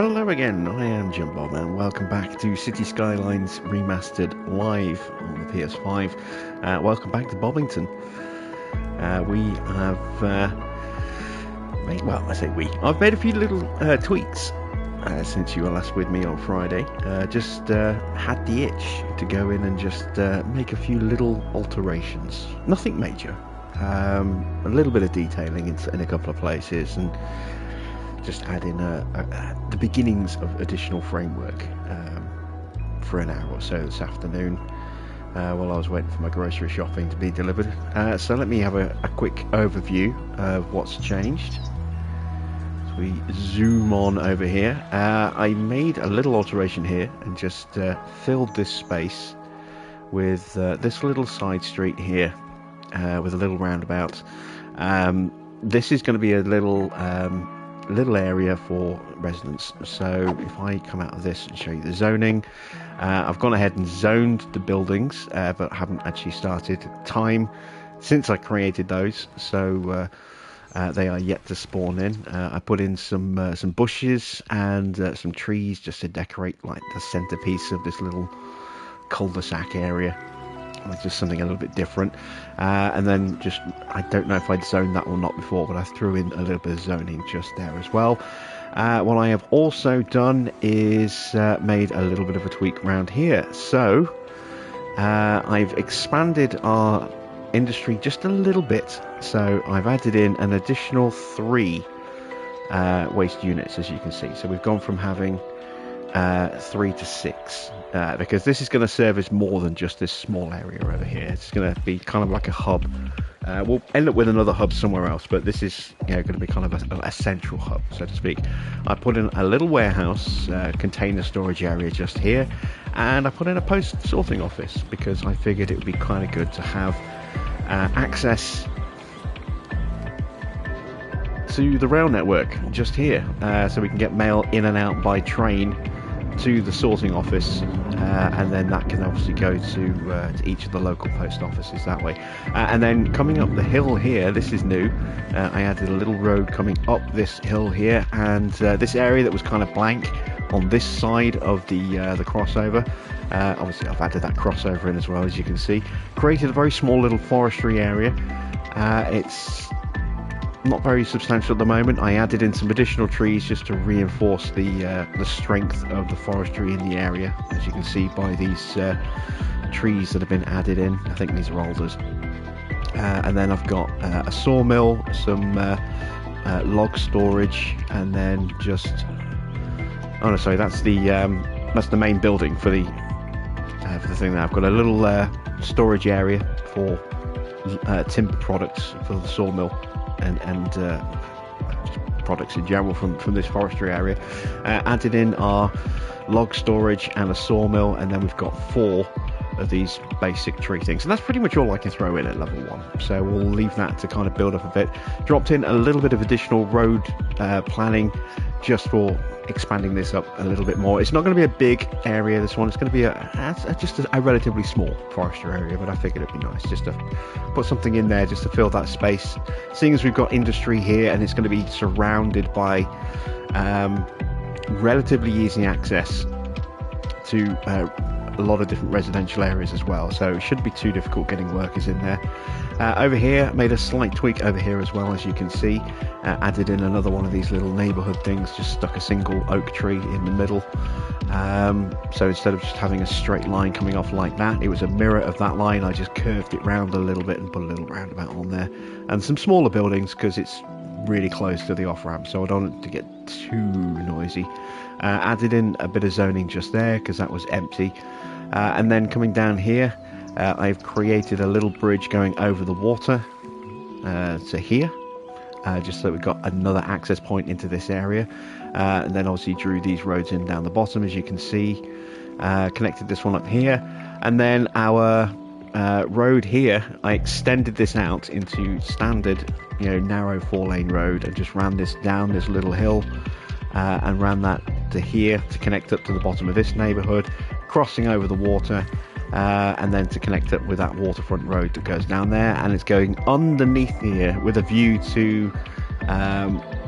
Hello again, I am Jumbo and welcome back to City Skylines Remastered live on the PS5. Welcome back to Bobbington. We have I've made a few little tweaks since you were last with me on Friday. Just had the itch to go in and just make a few little alterations. Nothing major. A little bit of detailing in a couple of places and just add in the beginnings of additional framework for an hour or so this afternoon while I was waiting for my grocery shopping to be delivered. So let me have a quick overview of what's changed. So we zoom on over here. I made a little alteration here and just filled this space with this little side street here with a little roundabout. This is going to be a little area for residents. So if I come out of this and show you the zoning, I've gone ahead and zoned the buildings, but haven't actually started time since I created those, so they are yet to spawn in. I put in some bushes and some trees just to decorate like the centerpiece of this little cul-de-sac area. It's just something a little bit different, and then just I don't know if I'd zoned that or not before, but I threw in a little bit of zoning just there as well. What I have also done is made a little bit of a tweak around here. So I've expanded our industry just a little bit, so I've added in an additional 3 waste units, as you can see. So we've gone from having 3 to 6 because this is going to serve as more than just this small area over here. It's going to be kind of like a hub. We'll end up with another hub somewhere else, but this is going to be kind of a central hub, so to speak. I put in a little warehouse container storage area just here, and I put in a post sorting office because I figured it would be kind of good to have access to the rail network just here, so we can get mail in and out by train to the sorting office, and then that can obviously go to each of the local post offices that way. And then coming up the hill here, this is new. I added a little road coming up this hill here, and this area that was kind of blank on this side of the crossover. Obviously, I've added that crossover in as well, as you can see. Created a very small little forestry area. It's not very substantial at the moment. I added in some additional trees just to reinforce the strength of the forestry in the area, as you can see by these trees that have been added in. I think these are alders. And then I've got a sawmill, some log storage, and then just oh no, sorry, that's the main building for the thing there. I've got a little storage area for timber products for the sawmill and products in general from this forestry area. Added in our log storage and a sawmill, and then we've got 4 of these basic tree things, and that's pretty much all I can throw in at level 1, so we'll leave that to kind of build up a bit. Dropped in a little bit of additional road planning just for expanding this up a little bit more. It's not going to be a big area, this one. It's going to be just a relatively small forestry area, but I figured it'd be nice just to put something in there just to fill that space, seeing as we've got industry here and it's going to be surrounded by relatively easy access to a lot of different residential areas as well, so it shouldn't be too difficult getting workers in there. Over here, made a slight tweak over here as well, as you can see. Added in another one of these little neighbourhood things, just stuck a single oak tree in the middle. So instead of just having a straight line coming off like that, it was a mirror of that line. I just curved it round a little bit and put a little roundabout on there. And some smaller buildings because it's really close to the off-ramp, so I don't want it to get too noisy. Added in a bit of zoning just there because that was empty. And then coming down here, I've created a little bridge going over the water to here, just so we've got another access point into this area. And then obviously drew these roads in down the bottom, as you can see. Connected this one up here, and then our road here, I extended this out into standard, narrow 4-lane road, and just ran this down this little hill and ran that to here to connect up to the bottom of this neighbourhood, crossing over the water, and then to connect up with that waterfront road that goes down there, and it's going underneath here with a view to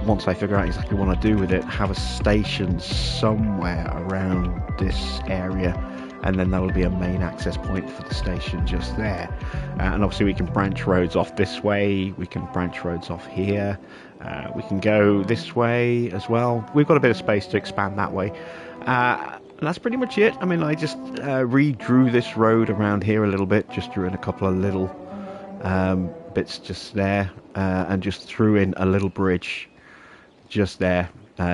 once I figure out exactly what I do with it, have a station somewhere around this area, and then that'll be a main access point for the station just there. And obviously we can branch roads off this way, we can branch roads off here, we can go this way as well. We've got a bit of space to expand that way. And that's pretty much it. I mean, I just redrew this road around here a little bit, just drew in a couple of little bits just there, and just threw in a little bridge just there,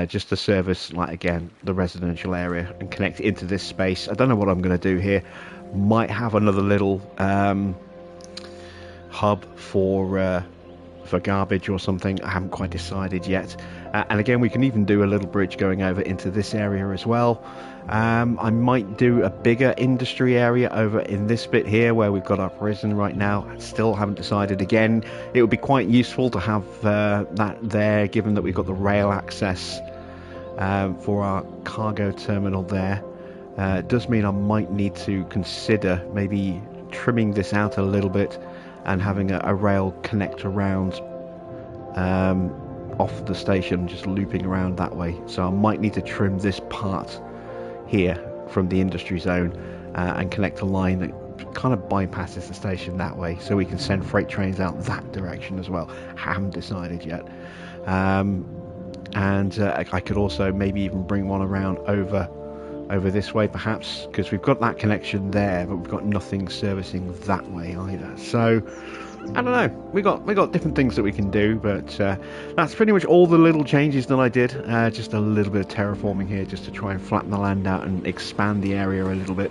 just to service, like, again, the residential area and connect into this space. I don't know what I'm going to do here. Might have another little hub for garbage or something. I haven't quite decided yet. And again, we can even do a little bridge going over into this area as well. I might do a bigger industry area over in this bit here where we've got our prison right now. I still haven't decided. Again, it would be quite useful to have that there, given that we've got the rail access for our cargo terminal there. It does mean I might need to consider maybe trimming this out a little bit and having a rail connect around off the station, just looping around that way. So I might need to trim this part here from the industry zone and connect a line that kind of bypasses the station that way, so we can send freight trains out that direction as well. Haven't decided yet. And I could also maybe even bring one around over this way perhaps, because we've got that connection there, but we've got nothing servicing that way either. So I don't know, we got different things that we can do, but that's pretty much all the little changes that I did. Just a little bit of terraforming here just to try and flatten the land out and expand the area a little bit,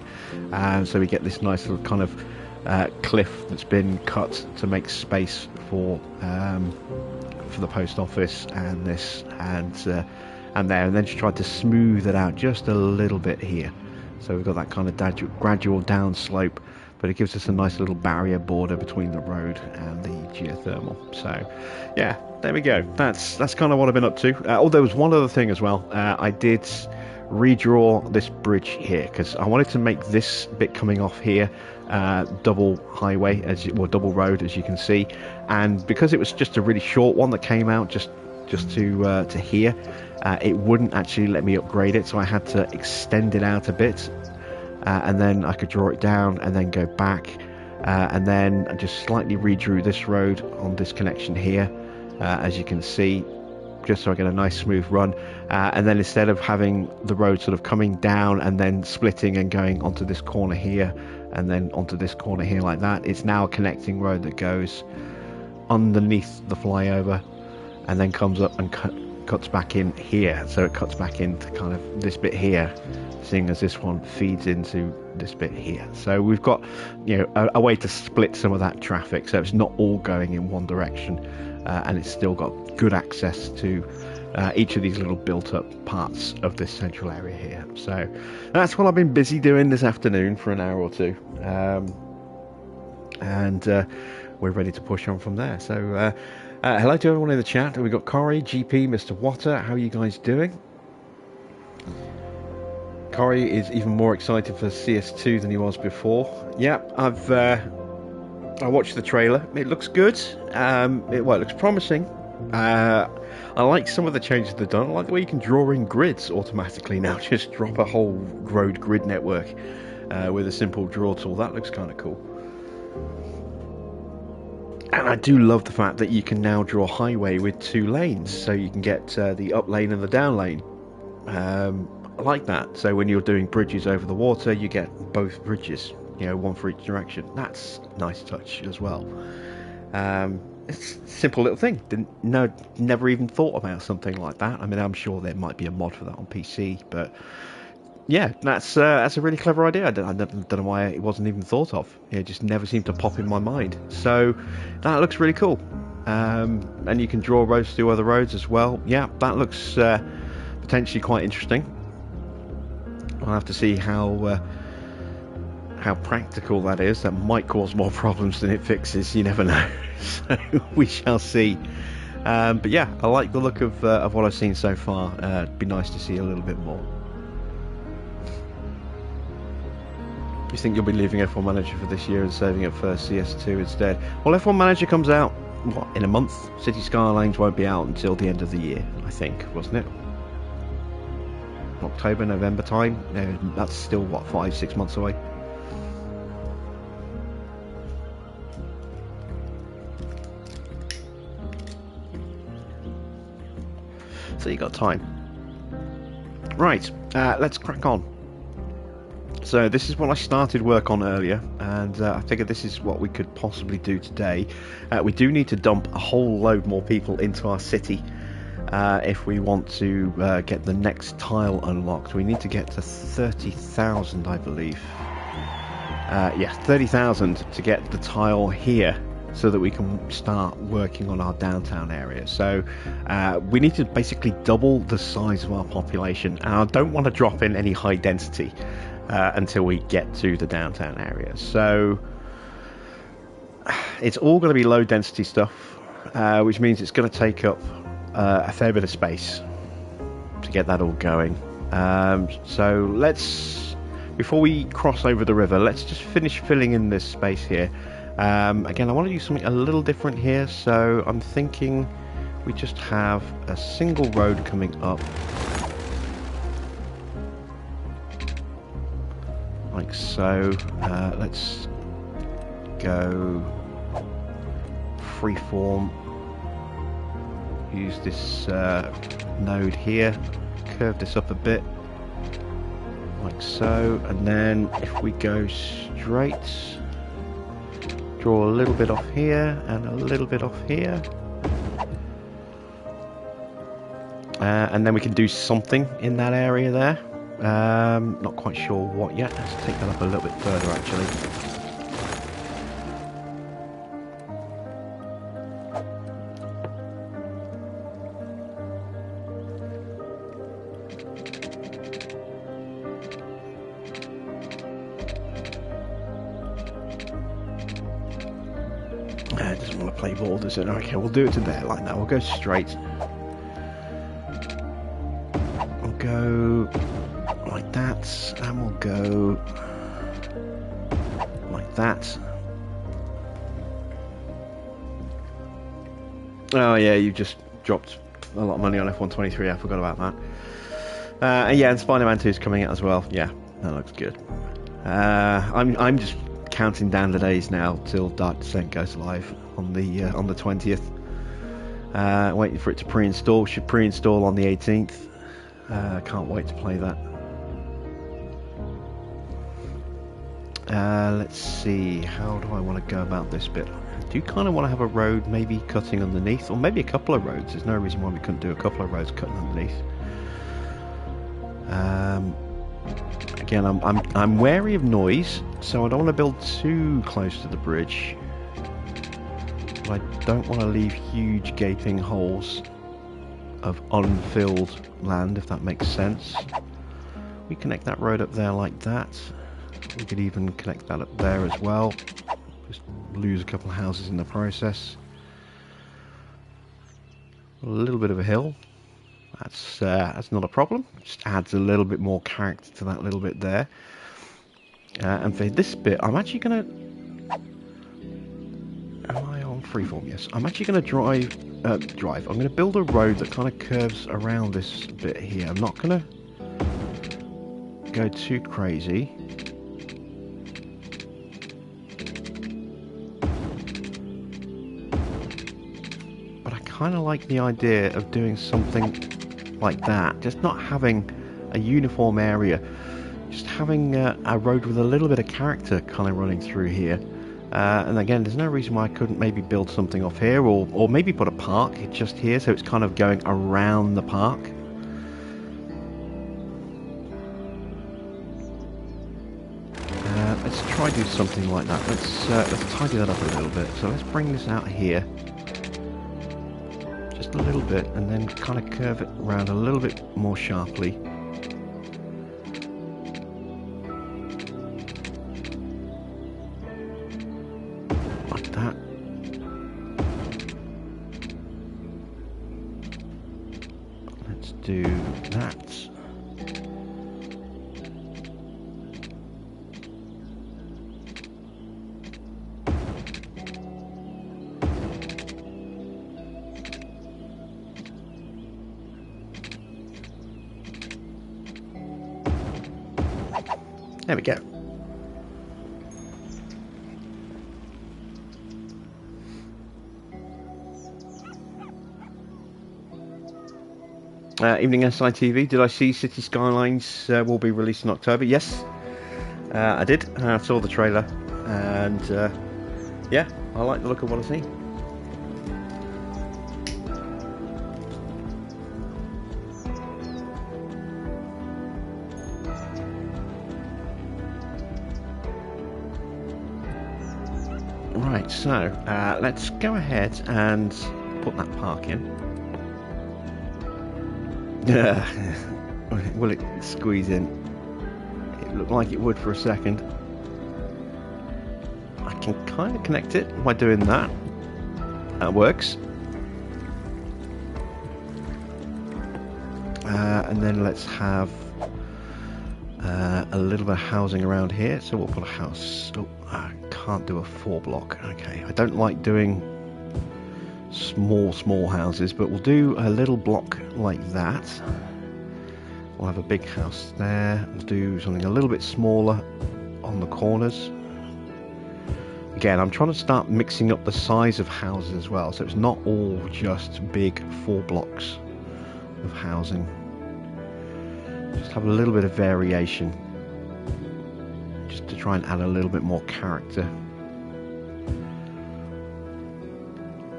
so we get this nice little kind of cliff that's been cut to make space for the post office and this and there, and then just tried to smooth it out just a little bit here. So we've got that kind of gradual down slope, but it gives us a nice little barrier border between the road and the geothermal. So yeah, there we go. That's kind of what I've been up to. Oh, there was one other thing as well. I did redraw this bridge here because I wanted to make this bit coming off here double highway, double road, as you can see, and because it was just a really short one that came out just to here, it wouldn't actually let me upgrade it, so I had to extend it out a bit, and then I could draw it down and then go back, and then I just slightly redrew this road on this connection here, as you can see, just so I get a nice smooth run, and then instead of having the road sort of coming down and then splitting and going onto this corner here and then onto this corner here like that, it's now a connecting road that goes underneath the flyover and then comes up and cuts back in here. So it cuts back into kind of this bit here, seeing as this one feeds into this bit here. So we've got, you know, a way to split some of that traffic, so it's not all going in one direction, and it's still got good access to each of these little built-up parts of this central area here. So that's what I've been busy doing this afternoon for an hour or two, and we're ready to push on from there. So hello to everyone in the chat. We've got Corey, GP, Mr. Water. How are you guys doing? Corey is even more excited for CS2 than he was before. Yeah, I watched the trailer. It looks good. It looks promising. I like some of the changes they've done. I like the way you can draw in grids automatically now. Just drop a whole road grid network with a simple draw tool. That looks kind of cool. And I do love the fact that you can now draw highway with 2 lanes, so you can get the up lane and the down lane. I like that. So when you're doing bridges over the water, you get both bridges, you know, one for each direction. That's a nice touch as well. It's a simple little thing. Never even thought about something like that. I mean, I'm sure there might be a mod for that on PC, but yeah, that's a really clever idea. I don't know why it wasn't even thought of. It just never seemed to pop in my mind. So that looks really cool. And you can draw roads through other roads as well. Yeah, that looks potentially quite interesting. I'll have to see how practical that is. That might cause more problems than it fixes. You never know. So we shall see. But yeah, I like the look of what I've seen so far. It'd be nice to see a little bit more. You think you'll be leaving F1 Manager for this year and saving it for CS2 instead? Well, F1 Manager comes out what, in a month? City Skylines won't be out until the end of the year, I think, wasn't it? October, November time. That's still what, 5-6 months away. So you got time. Right, let's crack on. So this is what I started work on earlier, and I figured this is what we could possibly do today. We do need to dump a whole load more people into our city if we want to get the next tile unlocked. We need to get to 30,000, I believe. Yes, 30,000 to get the tile here, so that we can start working on our downtown area. So we need to basically double the size of our population, and I don't want to drop in any high density until we get to the downtown area. So it's all going to be low density stuff, which means it's going to take up a fair bit of space to get that all going. So let's, before we cross over the river, let's just finish filling in this space here. Again, I want to do something a little different here, so I'm thinking we just have a single road coming up like so. Let's go freeform, use this node here, curve this up a bit like so, and then if we go straight, draw a little bit off here and a little bit off here, and then we can do something in that area there. Not quite sure what yet. Let's take that up a little bit further actually. It doesn't want to play ball, does it? Okay, we'll do it to there like that. We'll go straight. We'll go like that, and we'll go like that. Oh yeah, you just dropped a lot of money on F123. I forgot about that. And yeah, and Spider-Man 2 is coming out as well. Yeah, that looks good. I'm just counting down the days now till Dark Descent goes live on the 20th. Waiting for it to pre-install. Should pre-install on the 18th. Can't wait to play that. Let's see, how do I want to go about this bit? I do kind of want to have a road maybe cutting underneath, or maybe a couple of roads. There's no reason why we couldn't do a couple of roads cutting underneath. Again, I'm wary of noise, so I don't want to build too close to the bridge. But I don't want to leave huge gaping holes of unfilled land, if that makes sense. We connect that road up there like that. We could even connect that up there as well. Just lose a couple of houses in the process. A little bit of a hill. That's not a problem. Just adds a little bit more character to that little bit there. And for this bit, I'm actually gonna. Am I on freeform? Yes. I'm actually gonna drive. I'm gonna build a road that kind of curves around this bit here. I'm not gonna go too crazy. But I kind of like the idea of doing something like that, just not having a uniform area, just having a road with a little bit of character kind of running through here. And again, there's no reason why I couldn't maybe build something off here, or maybe put a park just here, so it's kind of going around the park. Let's try do something like that. Let's tidy that up a little bit. So let's bring this out here just a little bit, and then kind of curve it around a little bit more sharply. Like that. Let's do that. There we go. Evening SITV, did I see City Skylines will be released in October? Yes, I did. I saw the trailer, and yeah, I like the look of what I see. Right, so let's go ahead and put that park in. Will it squeeze in? It looked like it would for a second. I can kind of connect it by doing that. That works. And then let's have a little bit of housing around here. So we'll put a house. Oh, I can't do a 4-block. Okay, I don't like doing small houses, but we'll do a little block like that. We'll have a big house there. We'll do something a little bit smaller on the corners. Again, I'm trying to start mixing up the size of houses as well, so it's not all just big 4 blocks of housing. Just have a little bit of variation, just to try and add a little bit more character.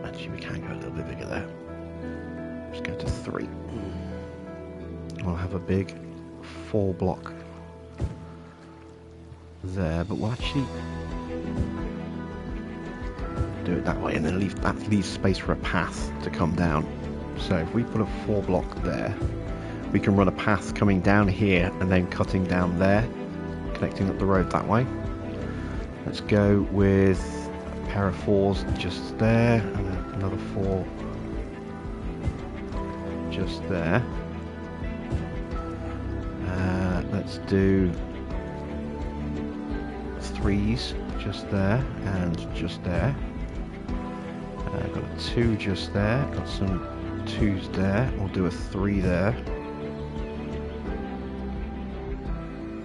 Actually, we can go a little bit bigger there. Let's go to 3. We'll have a big 4 block there, but we'll actually do it that way, and then leave space for a path to come down. So if we put a 4 block there, we can run a path coming down here and then cutting down there, connecting up the road that way. Let's go with a pair of 4s just there, and another 4 just there. Let's do 3s just there and just there. Got a 2 just there, got some 2s there. We'll do a 3 there.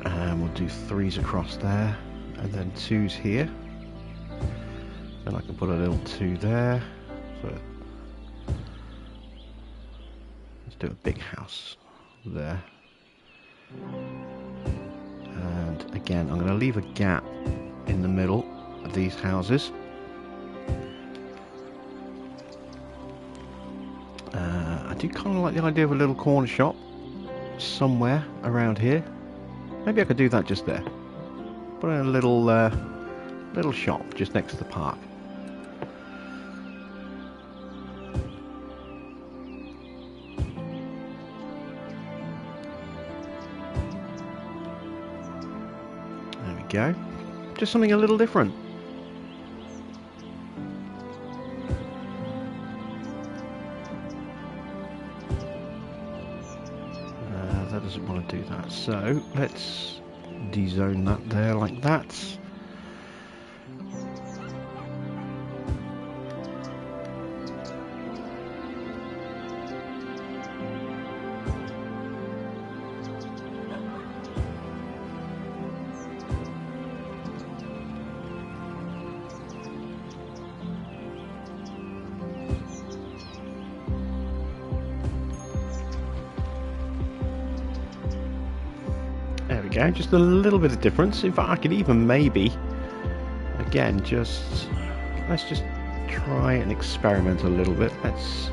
And we'll do 3s across there, and then 2s here. Then I can put a little 2 there. So let's do a big house there. And again, I'm going to leave a gap in the middle of these houses. I do kind of like the idea of a little corner shop somewhere around here. Maybe I could do that just there. Put in a little shop just next to the park. There we go. Just something a little different. That doesn't want to do that, so let's dezone that there like that. There we go, just a little bit of difference. In fact, I could even maybe, again, let's just try and experiment a little bit. Let's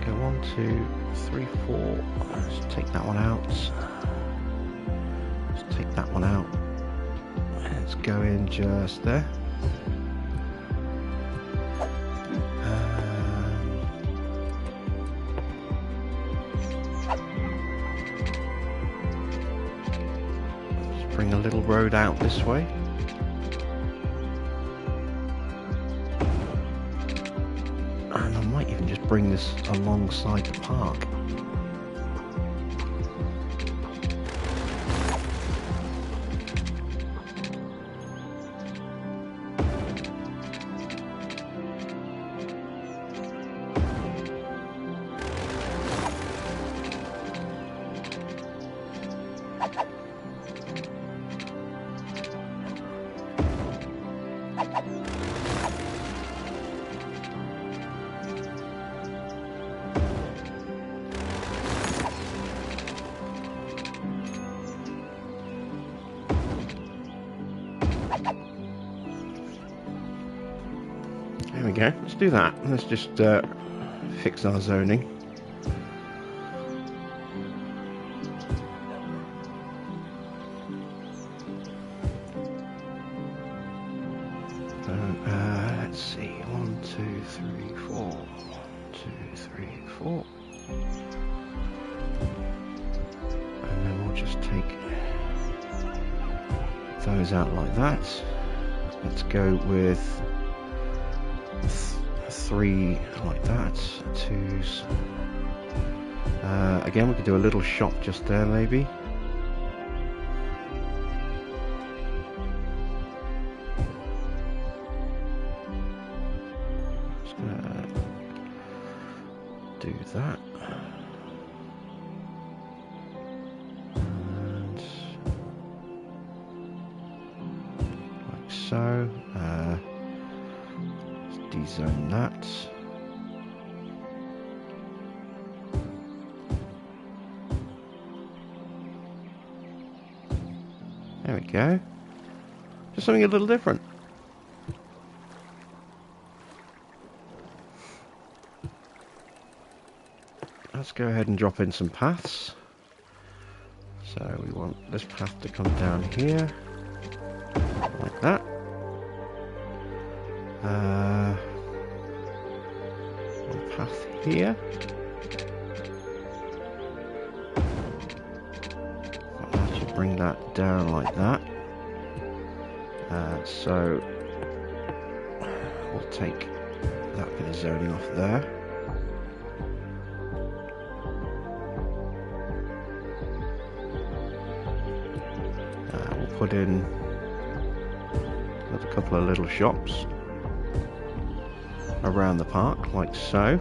go 1, 2, 3, 4. Let's take that one out. Let's take that one out. Let's go in just there. Bring a little road out this way. And I might even just bring this alongside the park. There we go. Let's do that. Let's just fix our zoning. Let's see. 1, 2, 3, 4. 1, 2, 3, 4. And then we'll just take those out like that. Let's go with 3 like that. 2s. Again, we could do a little shop just there, maybe. Just gonna do that. And like so. Let's dezone that. There we go. Just something a little different. Let's go ahead and drop in some paths. So we want this path to come down here, like that. One path here. Bring that down like that. So we'll take that bit of zoning off there. We'll put in another couple of little shops around the park, like so.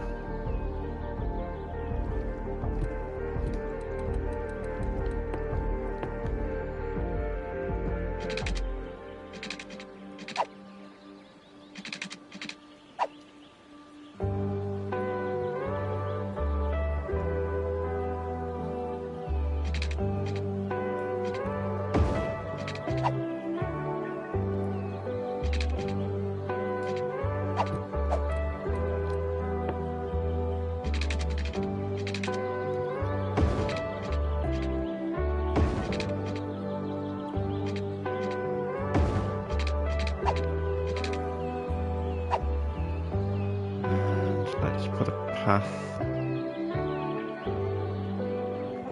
Put a path.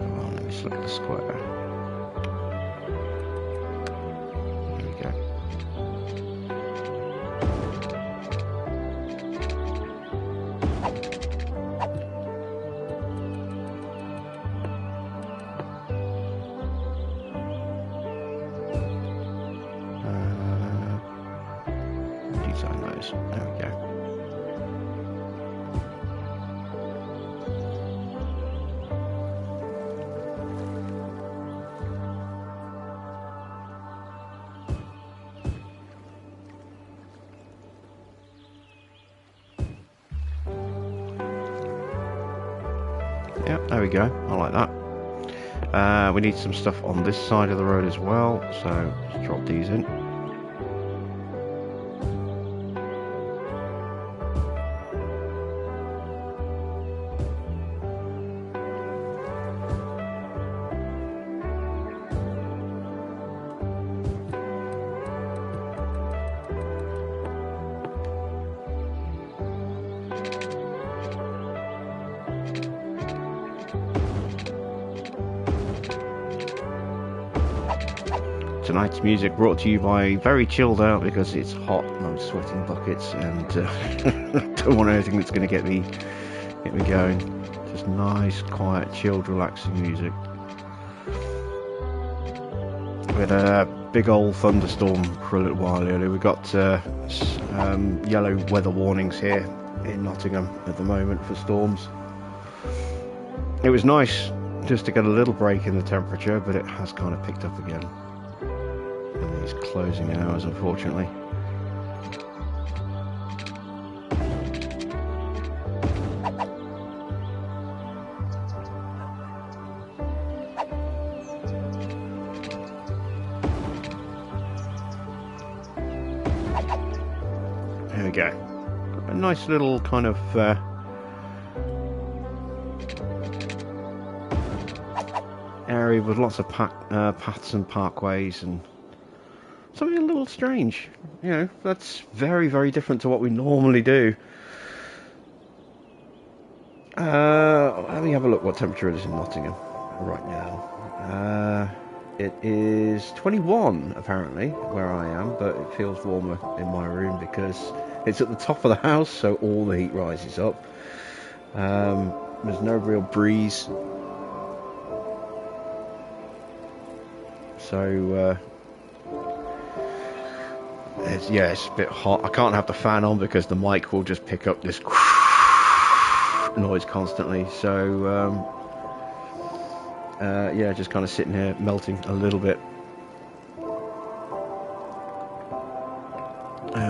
Oh, let's look at the square. There we go. Design those. There we go. Yep, there we go. I like that. We need some stuff on this side of the road as well, so let's drop these in. Tonight's music brought to you by Very Chilled Out, because it's hot and I'm sweating buckets and don't want anything that's going to get me going. Just nice, quiet, chilled, relaxing music. We had a big old thunderstorm for a little while earlier. We got yellow weather warnings here in Nottingham at the moment for storms. It was nice just to get a little break in the temperature, but it has kind of picked up again. And these closing hours, unfortunately. go. A nice little kind of area with lots of paths and parkways and something a little strange. You know, that's very, very different to what we normally do. Let me have a look what temperature it is in Nottingham right now. It is 21 apparently where I am, but it feels warmer in my room because it's at the top of the house, so all the heat rises up. There's no real breeze, so it's a bit hot. I can't have the fan on because the mic will just pick up this noise constantly, so yeah, just kind of sitting here melting a little bit.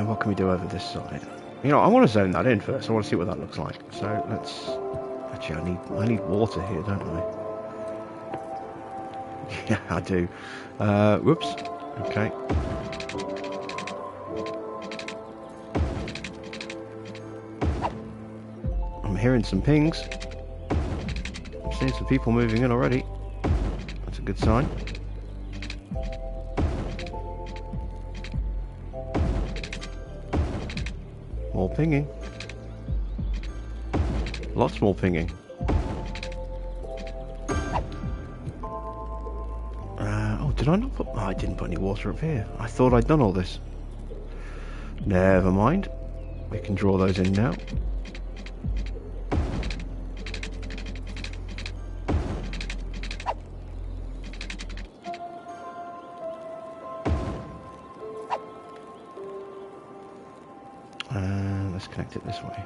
What can we do over this side? You know, I want to zone that in first. I want to see what that looks like. So let's actually, I need water here, don't I? Yeah, I do. Whoops. Okay. I'm hearing some pings. I'm seeing some people moving in already. That's a good sign. More pinging. Lots more pinging. Oh, did I not put... Oh, I didn't put any water up here. I thought I'd done all this. Never mind. We can draw those in now. Let's connect it this way.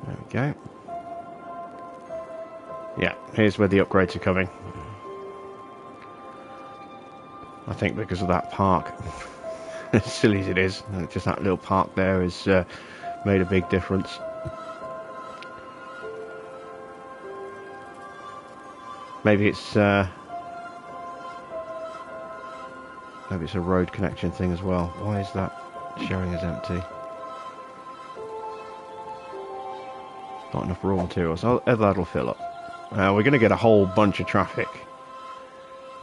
There we go. Yeah, here's where the upgrades are coming. I think because of that park. As silly as it is, just that little park there has made a big difference. Maybe it's a road connection thing as well. Why is that showing as empty? Not enough raw materials. Oh, that'll fill up. We're going to get a whole bunch of traffic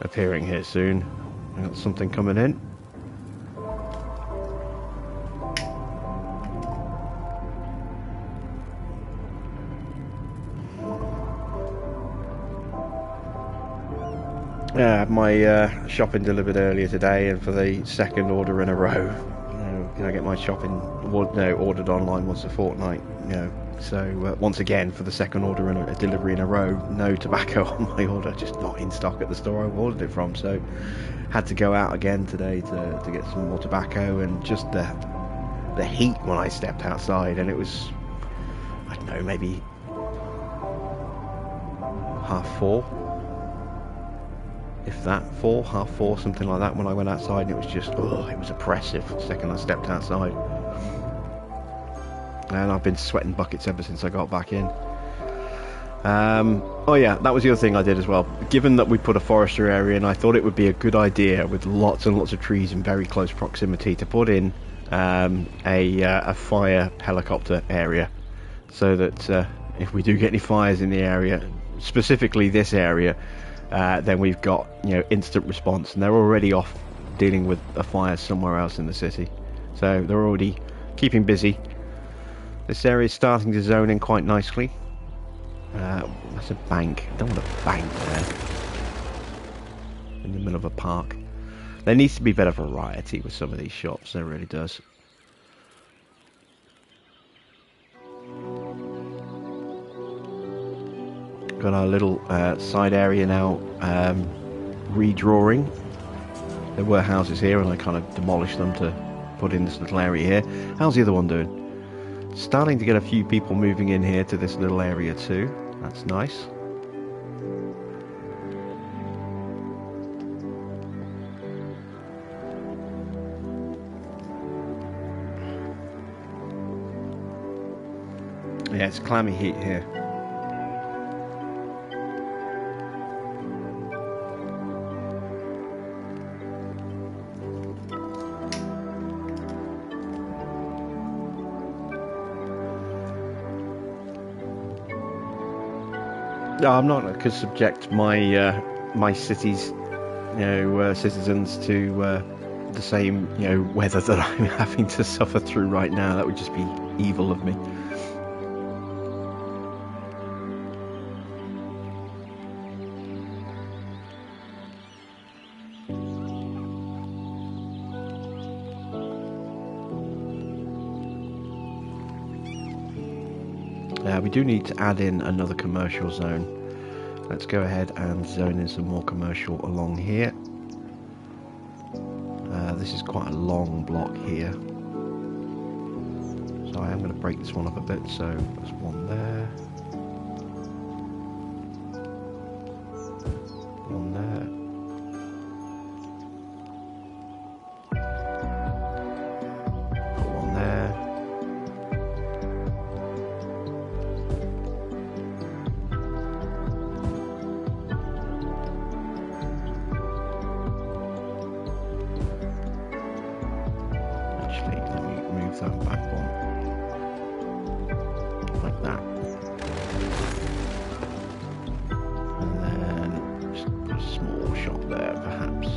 appearing here soon. We've got something coming in. Yeah, I had my shopping delivered earlier today, and for the second order in a row, I get my shopping ordered online once a fortnight. So once again, for the second order in a delivery in a row, no tobacco on my order, just not in stock at the store I ordered it from. So had to go out again today to get some more tobacco, and just the heat when I stepped outside, and it was, I don't know, maybe 4:30. If that, 4:30, something like that, when I went outside, and it was just, it was oppressive the second I stepped outside. And I've been sweating buckets ever since I got back in. Oh yeah, that was the other thing I did as well. Given that we put a forestry area in, I thought it would be a good idea, with lots and lots of trees in very close proximity, to put in a fire helicopter area, so that if we do get any fires in the area, specifically this area, then we've got instant response, and they're already off dealing with a fire somewhere else in the city, so they're already keeping busy. This area is starting to zone in quite nicely. That's a bank. I don't want a bank there in the middle of a park. There needs to be a bit of variety with some of these shops, there really does. Got our little side area now redrawing. There were houses here and I kind of demolished them to put in this little area here. How's the other one doing? Starting to get a few people moving in here to this little area too. That's nice. Yeah, it's clammy heat here. No, I'm not going to subject my my city's citizens to the same weather that I'm having to suffer through right now. That would just be evil of me. We do need to add in another commercial zone. Let's go ahead and zone in some more commercial along here. This is quite a long block here, so I am going to break this one up a bit. So there's one there, one there, got one there. That back one like that, and then just put a small shop there perhaps.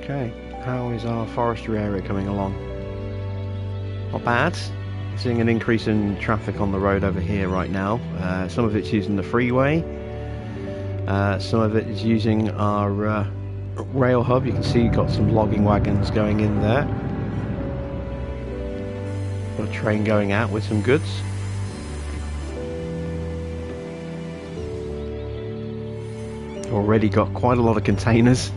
Okay, how is our forestry area coming along? Not bad. Seeing an increase in traffic on the road over here right now. Some of it's using the freeway. Some of it is using our rail hub. You can see you've got some logging wagons going in there. Got a train going out with some goods. Already got quite a lot of containers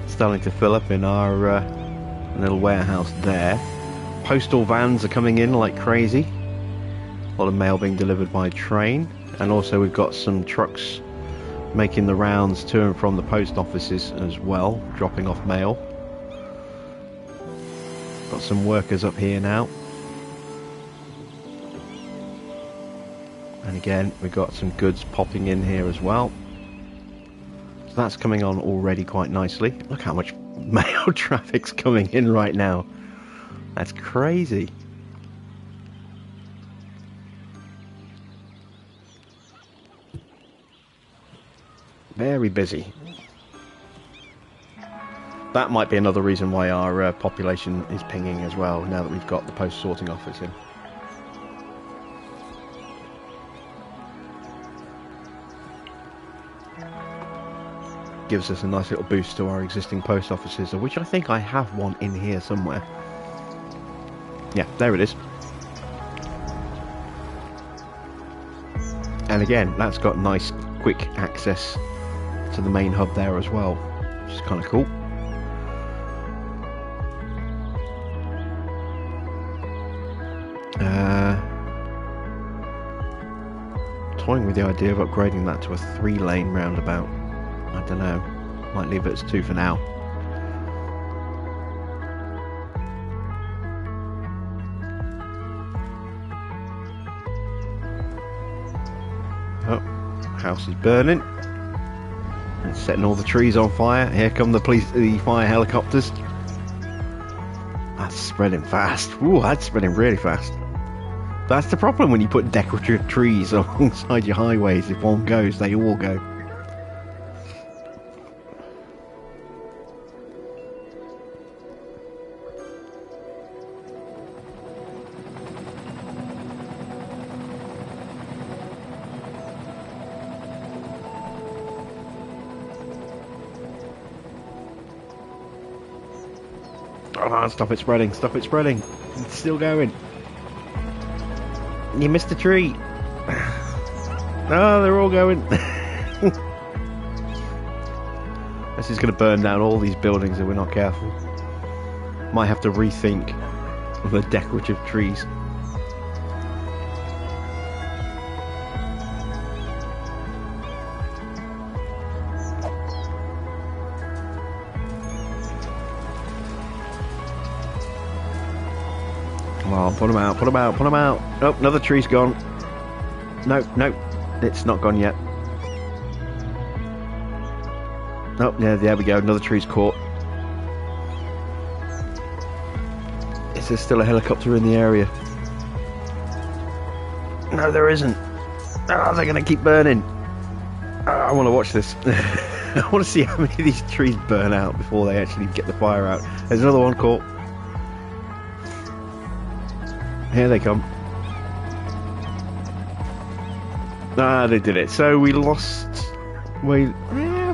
starting to fill up in our little warehouse there. Postal vans are coming in like crazy. A lot of mail being delivered by train, and also we've got some trucks making the rounds to and from the post offices as well, dropping off mail. Got some workers up here now, and again we've got some goods popping in here as well. That's coming on already quite nicely. Look how much mail traffic's coming in right now. That's crazy. Very busy. That might be another reason why our population is pinging as well, now that we've got the post sorting office in. Gives us a nice little boost to our existing post offices, of which I think I have one in here somewhere. Yeah, there it is. And again, that's got nice quick access to the main hub there as well, which is kind of cool. Toying with the idea of upgrading that to a 3-lane roundabout. I don't know, might leave it as 2 for now. Oh, house is burning. It's setting all the trees on fire. Here come the fire helicopters. That's spreading fast. Ooh, that's spreading really fast. That's the problem when you put decorative trees alongside your highways. If one goes, they all go. Oh, stop it spreading, stop it spreading. It's still going. You missed a tree. No, they're all going. Let's chance it's going to burn down all these buildings if we're not careful. Might have to rethink the decorative trees. Come on, put them out, put them out, put them out. Oh, another tree's gone. No, no, it's not gone yet. Oh, yeah, there we go. Another tree's caught. Is there still a helicopter in the area? No, there isn't. Oh, they're going to keep burning. Oh, I want to watch this. I want to see how many of these trees burn out before they actually get the fire out. There's another one caught. Here they come. Ah, they did it. So we lost... we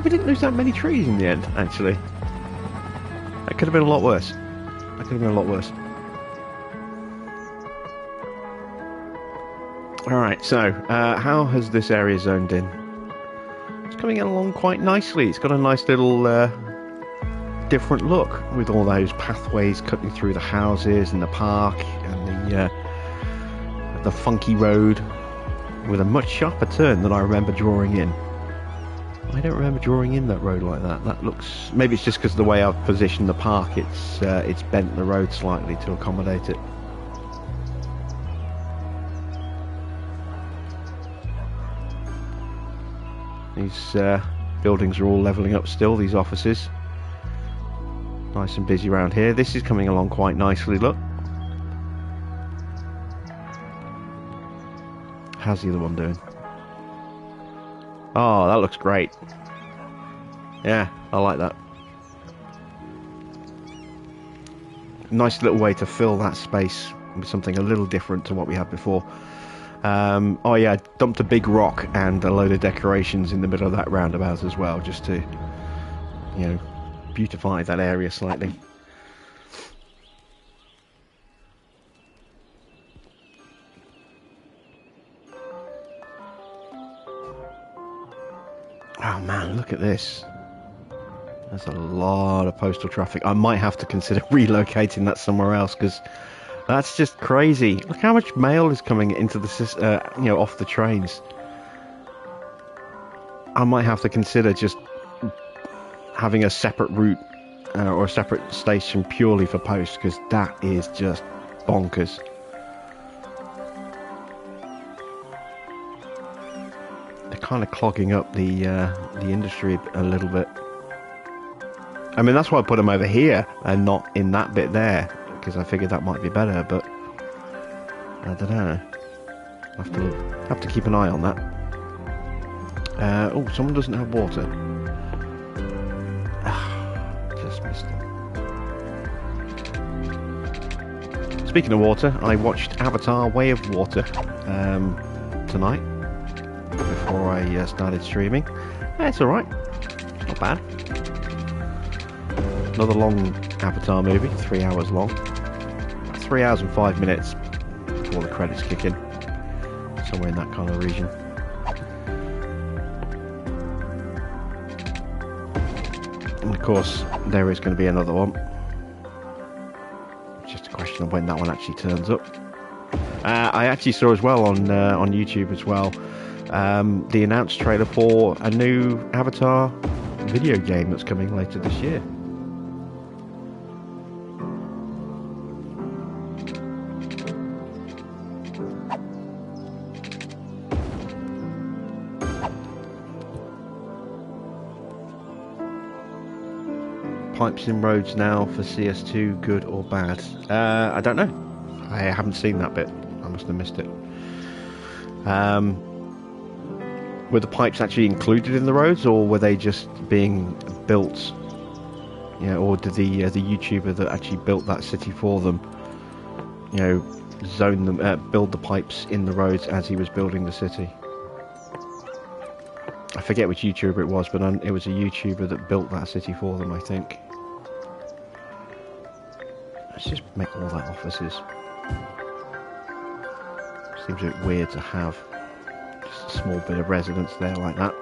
didn't lose that many trees in the end, actually. That could have been a lot worse. That could have been a lot worse. Alright, so, how has this area zoned in? It's coming along quite nicely. It's got a nice little different look with all those pathways cutting through the houses and the park and the funky road with a much sharper turn than I remember drawing in. I don't remember drawing in that road like that. That looks... maybe it's just because of the way I've positioned the park. It's bent the road slightly to accommodate it. These buildings are all levelling up still, these offices. Nice and busy around here. This is coming along quite nicely, look. How's the other one doing? Oh, that looks great. Yeah, I like that. Nice little way to fill that space with something a little different to what we had before. Oh yeah, I dumped a big rock and a load of decorations in the middle of that roundabout as well, just to, you know, beautify that area slightly. Oh man, look at this. There's a lot of postal traffic. I might have to consider relocating that somewhere else, because that's just crazy. Look how much mail is coming into the you know, off the trains. I might have to consider just having a separate route or a separate station purely for post, because that is just bonkers. They're kind of clogging up the industry a little bit. I mean, that's why I put them over here and not in that bit there, because I figured that might be better, but I don't know. Have to keep an eye on that. Oh, someone doesn't have water. Just missed it. Speaking of water, I watched Avatar: Way of Water tonight before I started streaming. It's alright. It's not bad. Another long Avatar movie, 3 hours long. 3 hours and 5 minutes before the credits kick in. Somewhere in that kind of region. And of course, there is going to be another one. It's just a question of when that one actually turns up. I actually saw as well on YouTube as well the announced trailer for a new Avatar video game that's coming later this year. Pipes in roads now for CS2, good or bad? I don't know. I haven't seen that bit. I must have missed it. Were the pipes actually included in the roads, or were they just being built? Yeah, or did the YouTuber that actually built that city for them, you know, zone them, build the pipes in the roads as he was building the city? I forget which YouTuber it was, but it was a YouTuber that built that city for them, I think. Let's just make all that offices. Seems a bit weird to have just a small bit of residence there like that.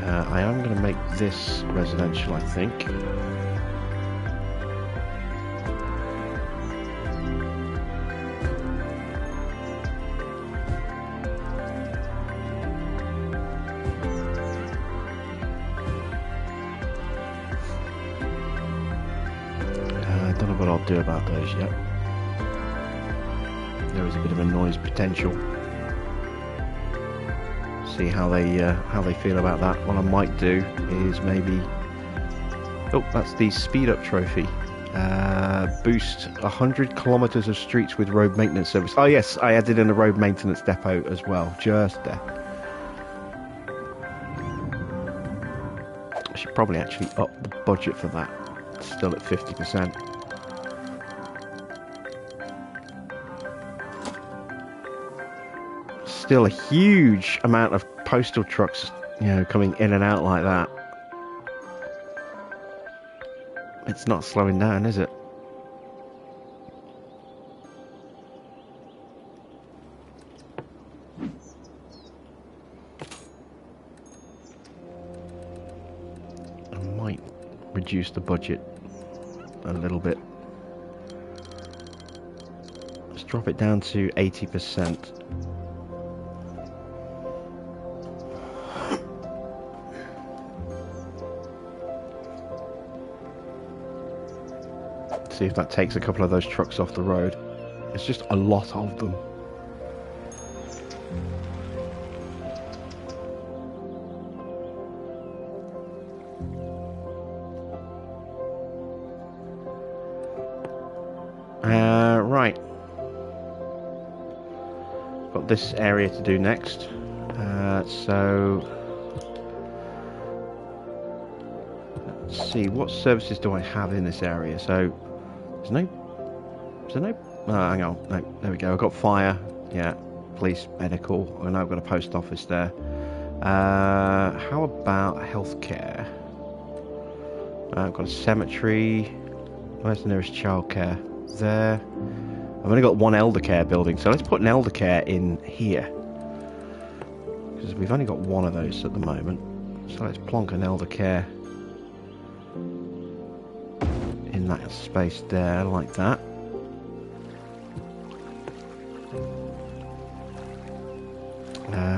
I am going to make this residential, I think. I don't know what I'll do about those yet. There is a bit of a noise potential. See how they feel about that. What I might do is maybe... Oh, that's the speed up trophy. Boost 100 kilometers of streets with road maintenance service. Oh yes, I added in a road maintenance depot as well. Just there. I should probably actually up the budget for that. It's still at 50%. Still a huge amount of postal trucks, you know, coming in and out like that. It's not slowing down, is it? I might reduce the budget a little bit. Let's drop it down to 80%. See if that takes a couple of those trucks off the road. It's just a lot of them. Right. Got this area to do next. So let's see, what services do I have in this area? So is there no? Oh, hang on. No, there we go. I've got fire. Yeah, police, medical. I know I've got a post office there. How about healthcare? I've got a cemetery. Where's the nearest childcare? There. I've only got one elder care building, so let's put an elder care in here. Because we've only got one of those at the moment. So let's plonk an elder care in that space there, like that.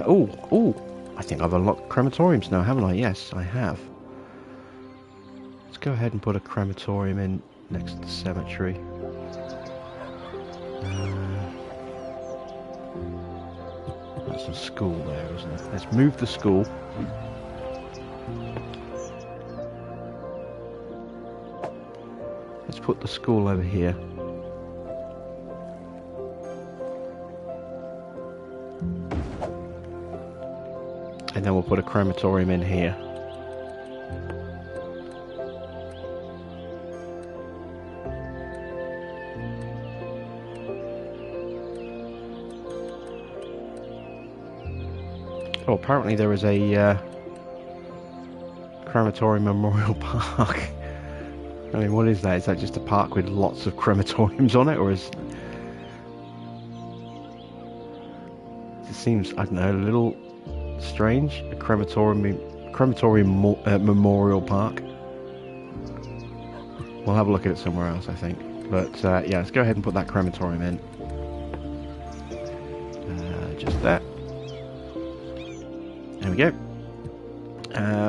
Oh, I think I've unlocked crematoriums now, haven't I? Yes, I have. Let's go ahead and put a crematorium in next to the cemetery. That's a school there, isn't it? Let's move the school. Let's put the school over here. And then we'll put a crematorium in here. Oh, apparently there is a crematorium memorial park. I mean, what is that? Is that just a park with lots of crematoriums on it, or is it seems, I don't know, a little strange? A crematorium memorial park. We'll have a look at it somewhere else, I think. But yeah, let's go ahead and put that crematorium in. Just there. There we go.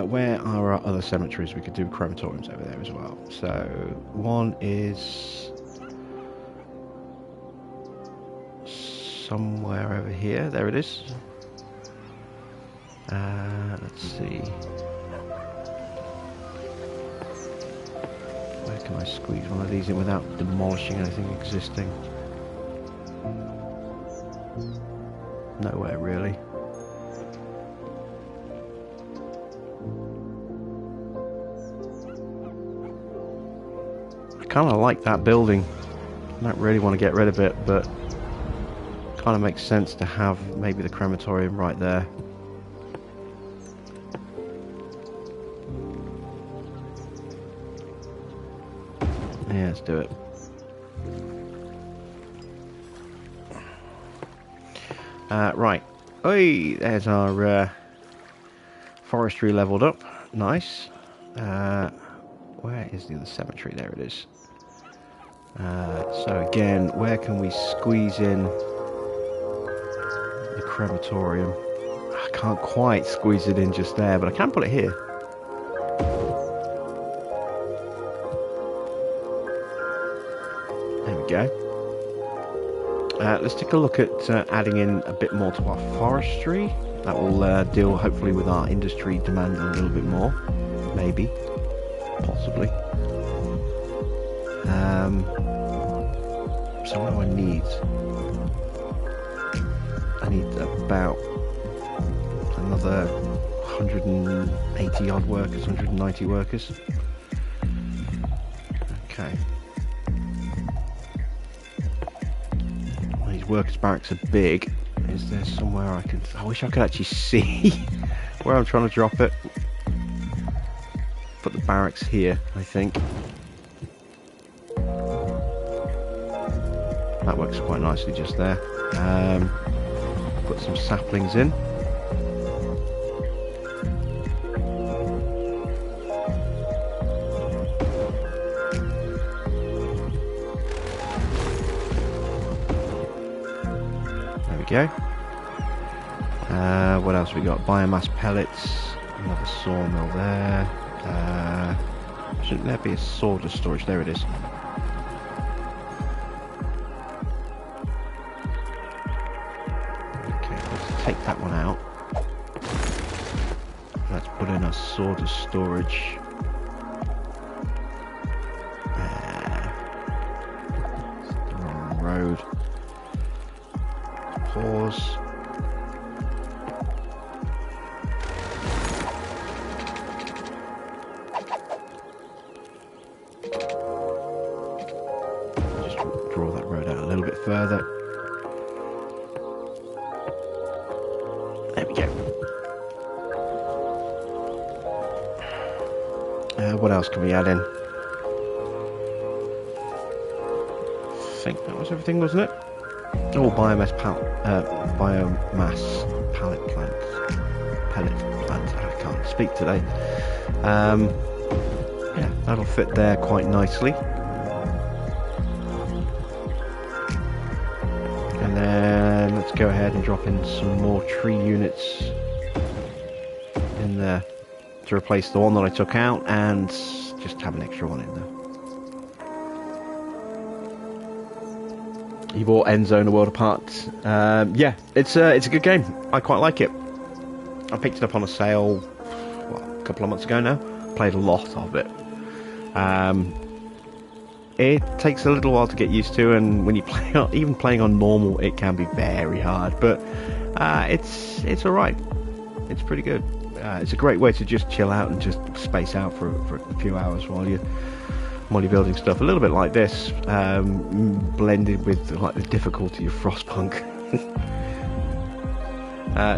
Where are our other cemeteries? We could do crematoriums over there as well. So one is somewhere over here. There it is. Let's see. Where can I squeeze one of these in without demolishing anything existing? Nowhere really. I kind of like that building. I don't really want to get rid of it, but it kind of makes sense to have maybe the crematorium right there. Yeah, let's do it. Right. Oi, there's our Forestry leveled up. Nice. Where is the other cemetery? There it is. So again, where can we squeeze in the crematorium? I can't quite squeeze it in just there, but I can put it here. There we go. Let's take a look at adding in a bit more to our forestry. That will deal hopefully with our industry demand a little bit more. Maybe. Possibly. So what do I need? I need about another 180 odd workers, 190 workers. Okay. These workers' barracks are big. Is there somewhere I could... I wish I could actually see where I'm trying to drop it. Put the barracks here, I think. That works quite nicely just there. Put some saplings in. There we go. What else we got? Biomass pellets. Another sawmill there. Shouldn't there be a sawdust storage? There it is. Take that one out. Let's put in our sawdust storage. It's the wrong road. Pause. Just draw that road out a little bit further. There we go. What else can we add in? I think that was everything, wasn't it? Oh, biomass pallet plants. Pellet plants. I can't speak today. Yeah, that'll fit there quite nicely. And then let's go ahead and drop in some more tree units in there to replace the one that I took out, and just have an extra one in there. You bought Endzone: A World Apart. Yeah, it's a good game. I quite like it. I picked it up on a sale a couple of months ago now. Played a lot of it. It takes a little while to get used to, and when you play, even playing on normal, it can be very hard. But it's all right. It's pretty good. It's a great way to just chill out and just space out for a few hours while you're building stuff. A little bit like this, blended with like the difficulty of Frostpunk.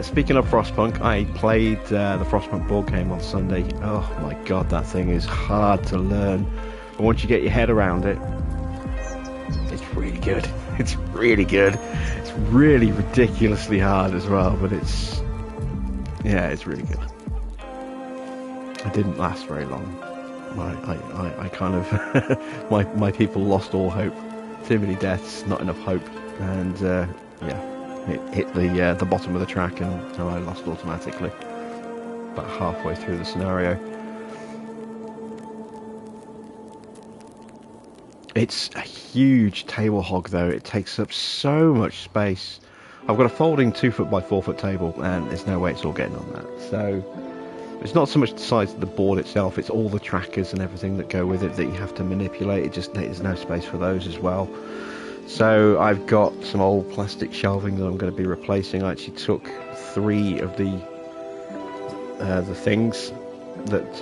Speaking of Frostpunk, I played the Frostpunk board game on Sunday. Oh my god, that thing is hard to learn. But once you get your head around it, it's really good. It's really good. It's really ridiculously hard as well, but it's really good. It didn't last very long. I kind of my people lost all hope. Too many deaths, not enough hope, and it hit the bottom of the track, and so I lost automatically about halfway through the scenario. It's a huge table hog though. It takes up so much space. I've got a folding 2-foot by 4-foot table, and there's no way it's all getting on that. So it's not so much the size of the board itself, it's all the trackers and everything that go with it that you have to manipulate. There's no space for those as well. So I've got some old plastic shelving that I'm going to be replacing. I actually took 3 of the things that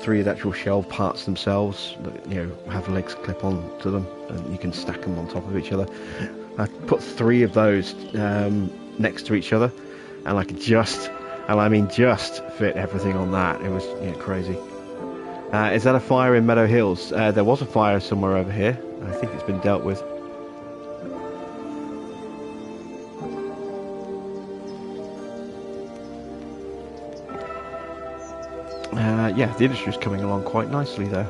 3 of the actual shelf parts themselves that have legs clip on to them, and you can stack them on top of each other. I put 3 of those next to each other, and I could just fit everything on that. It was crazy. Is that a fire in Meadow Hills? There was a fire somewhere over here. I think it's been dealt with. Yeah, the industry's coming along quite nicely there.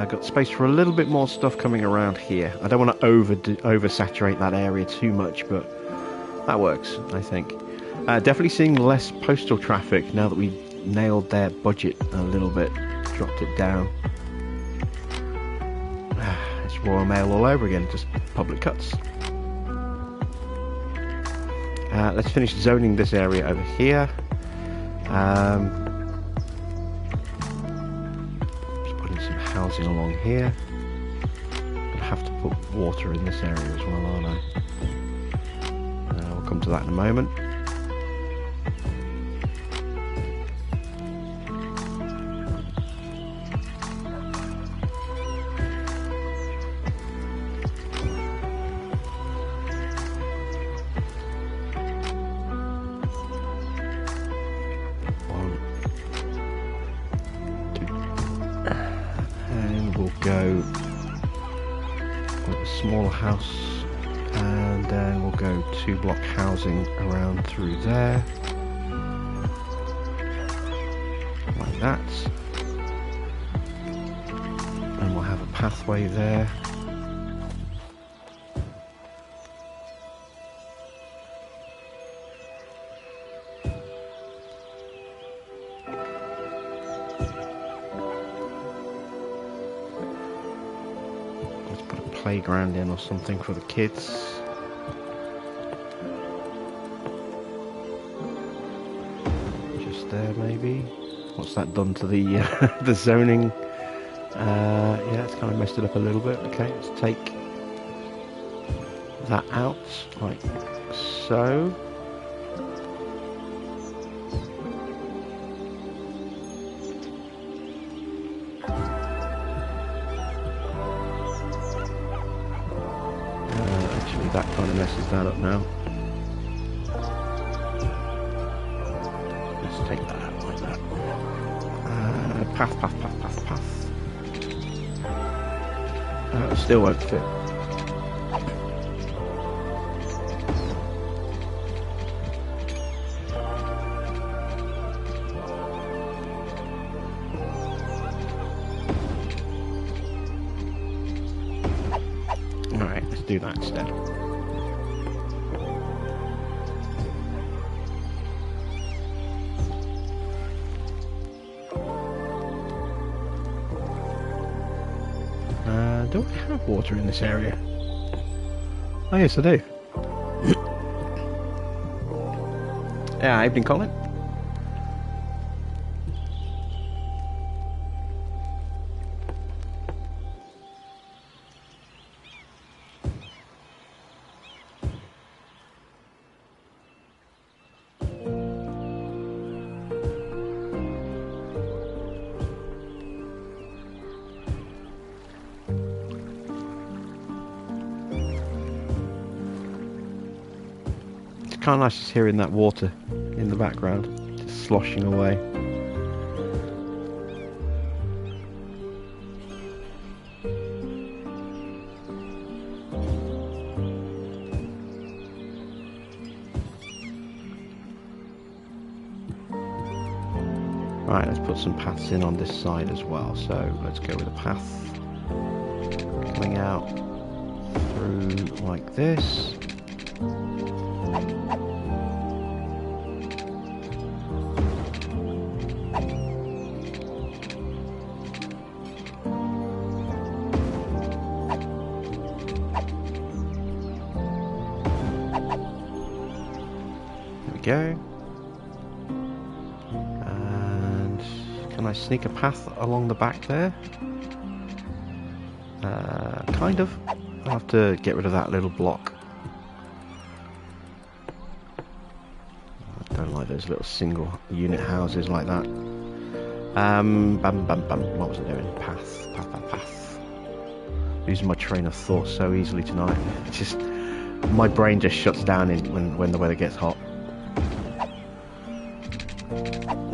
Got space for a little bit more stuff coming around here. I don't want to oversaturate that area too much, but that works, I think. Definitely seeing less postal traffic now that we've nailed their budget a little bit, dropped it down. It's Royal Mail all over again, just public cuts. Let's finish zoning this area over here. Just putting some housing along here. I have to put water in this area as well, aren't I? We'll come to that in a moment. Go with a smaller house, and then we'll go 2-block housing around through there, like that, and we'll have a pathway there. Playground in or something for the kids. Just there, maybe. What's that done to the the zoning? Yeah, it's kind of messed it up a little bit. Okay, let's take that out like so. That kind of messes that up now. Let's take that out like that. Path. Still won't fit. Alright, let's do that instead. Do I have water in this area? Oh yes, I do. Yeah, evening, Colin. Kind of nice just hearing that water in the background, just sloshing away. Right, let's put some paths in on this side as well. So let's go with a path coming out through like this. Go, and can I sneak a path along the back there? Kind of. I'll have to get rid of that little block. I don't like those little single unit houses like that. What was I doing? Path. Losing my train of thought so easily tonight. It's just my brain just shuts down when the weather gets hot.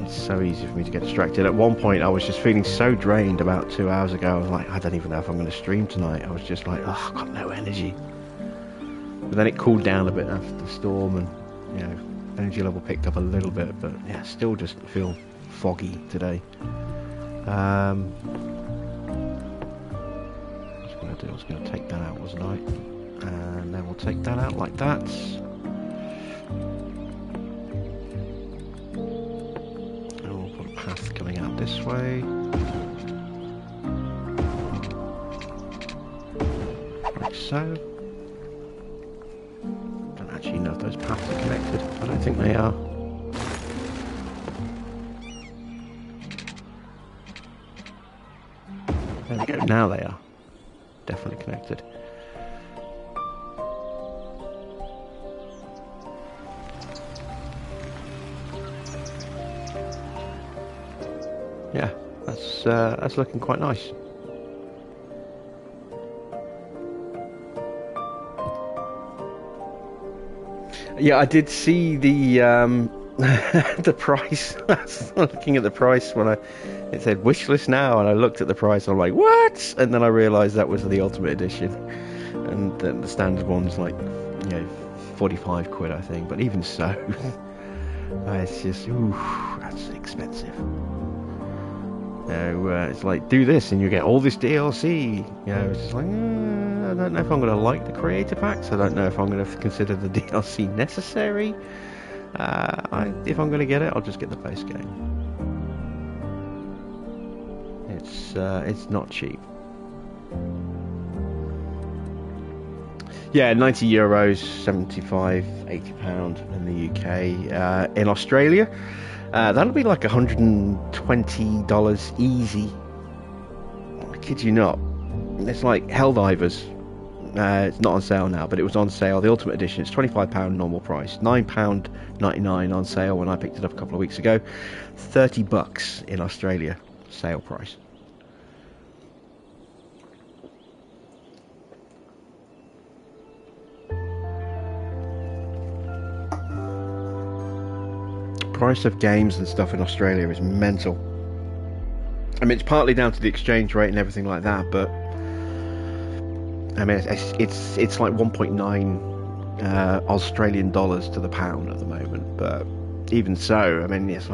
So easy for me to get distracted. At one point I was just feeling so drained about 2 hours ago. I was like, I don't even know if I'm going to stream tonight. I was just like, oh, I've got no energy. But then it cooled down a bit after the storm, and you know, energy level picked up a little bit, but yeah, still just feel foggy today. I was going to take that out, wasn't I? And then we'll take that out like that. And we'll put a path coming out this way. Like so. Don't actually know if those paths are connected. I don't think they are. There we go, now they are. Definitely connected. Yeah, that's looking quite nice. Yeah, I did see the the price. I was looking at the price when it said wish list now, and I looked at the price. I'm like, what? And then I realised that was the Ultimate Edition, and then the standard one's like, 45 quid, I think. But even so, it's just, ooh, that's expensive. It's like, do this and you get all this DLC. It's just like, I don't know if I'm going to like the creator packs. I don't know if I'm going to consider the DLC necessary. If I'm going to get it, I'll just get the base game. It's not cheap. Yeah, €90, 75, £80 in the UK. In Australia, that'll be like $120 easy. I kid you not. It's like Helldivers. It's not on sale now, but it was on sale. The Ultimate Edition, it's £25 normal price, £9.99 on sale when I picked it up a couple of weeks ago. $30 in Australia, sale price. Price of games and stuff in Australia is mental. I mean, it's partly down to the exchange rate and everything like that, but I mean, it's like 1.9 Australian dollars to the pound at the moment. But even so, I mean, it's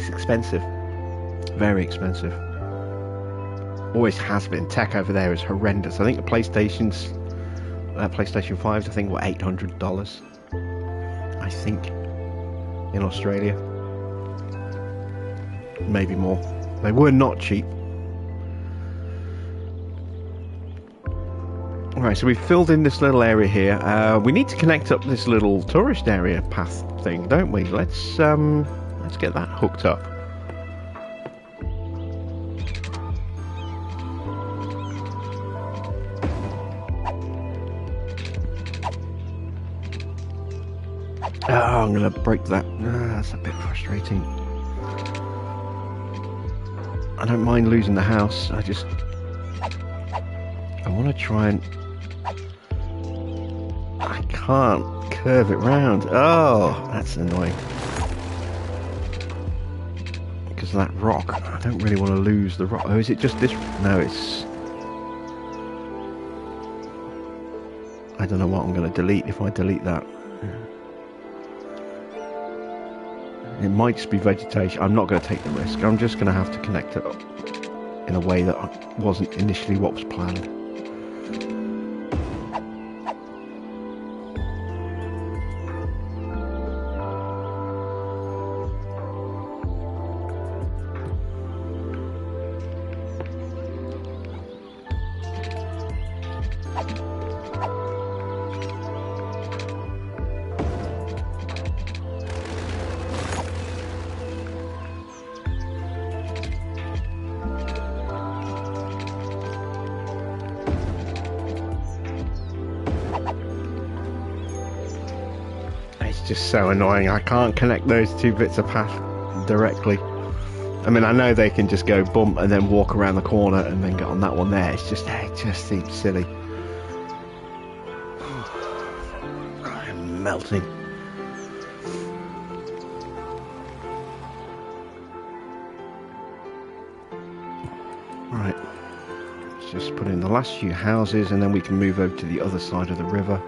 expensive, very expensive. Always has been. Tech over there is horrendous. I think the PlayStation 5s, I think, were $800. I think in Australia, maybe more. They were not cheap. Right, so we've filled in this little area here. We need to connect up this little tourist area path thing, don't we? Let's get that hooked up. Oh, I'm gonna break that. That's a bit frustrating. I don't mind losing the house. I want to try and... I can't curve it round. Oh, that's annoying. Because of that rock. I don't really want to lose the rock. Oh, is it just this? No, it's... I don't know what I'm going to delete if I delete that. It might just be vegetation. I'm not going to take the risk. I'm just going to have to connect it up in a way that wasn't initially what was planned. Just so annoying. I can't connect those two bits of path directly. I mean, I know they can just go bump and then walk around the corner and then get on that one there. It just seems silly. I am melting. Right. Let's just put in the last few houses and then we can move over to the other side of the river.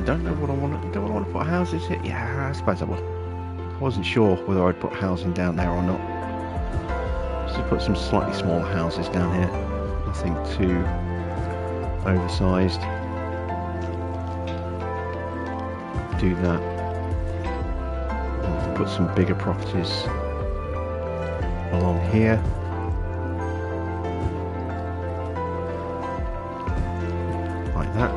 don't know what I want to... Do I want to put houses here? Yeah, I suppose I will. I wasn't sure whether I'd put housing down there or not. So put some slightly smaller houses down here. Nothing too oversized. Do that. And put some bigger properties along here. Like that.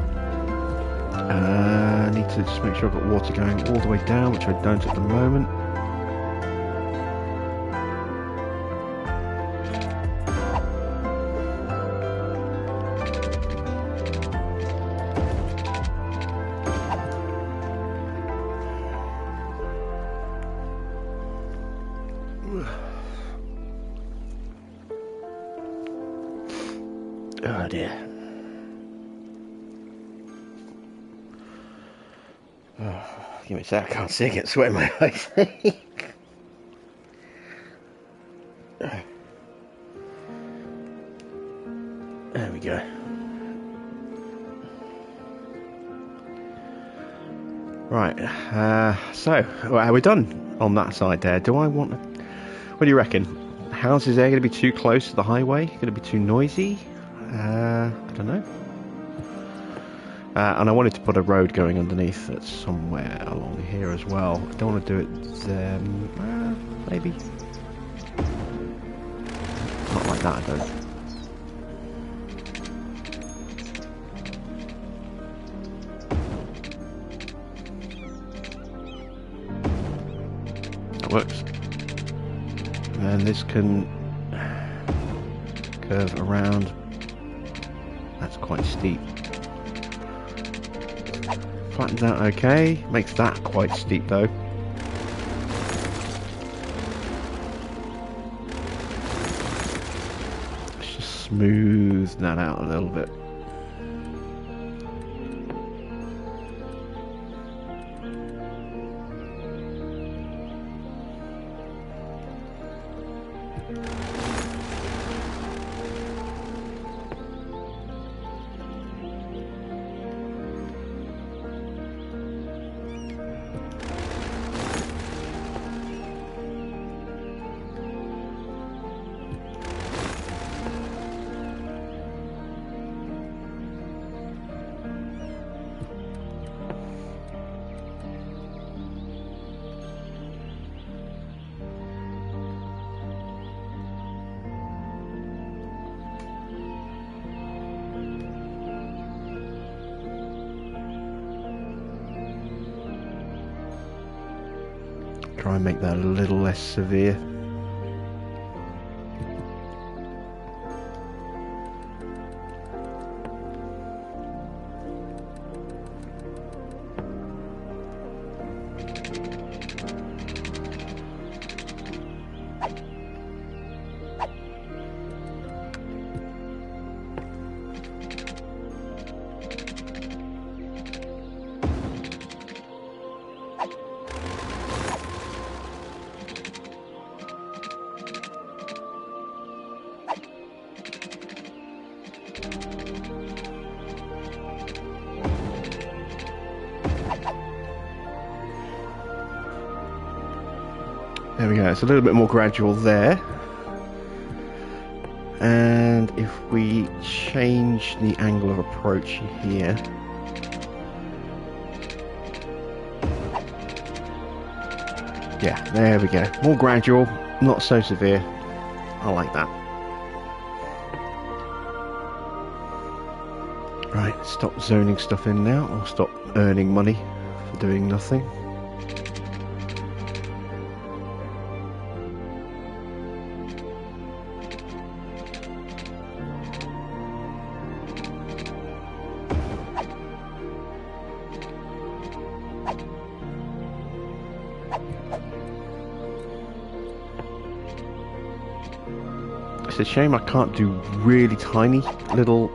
I need to just make sure I've got water going all the way down, which I don't at the moment. Oh dear. Oh, give me a sec, I can't see, I get sweat in my eyes. There we go. Right, so we're done on that side there. Do I want to... What do you reckon? Houses there going to be too close to the highway? Going to be too noisy? I don't know. And I wanted to put a road going underneath it somewhere along here as well. I don't want to do it there. Maybe. Not like that, I don't. That works. And this can curve around. That's quite steep. Flattens out okay. Makes that quite steep though. Let's just smooth that out a little bit. Try and make that a little less severe. There we go, it's a little bit more gradual there. And if we change the angle of approach here, yeah, there we go. More gradual, not so severe. I like that. Right, stop zoning stuff in now, or stop earning money for doing nothing. It's a shame I can't do really tiny little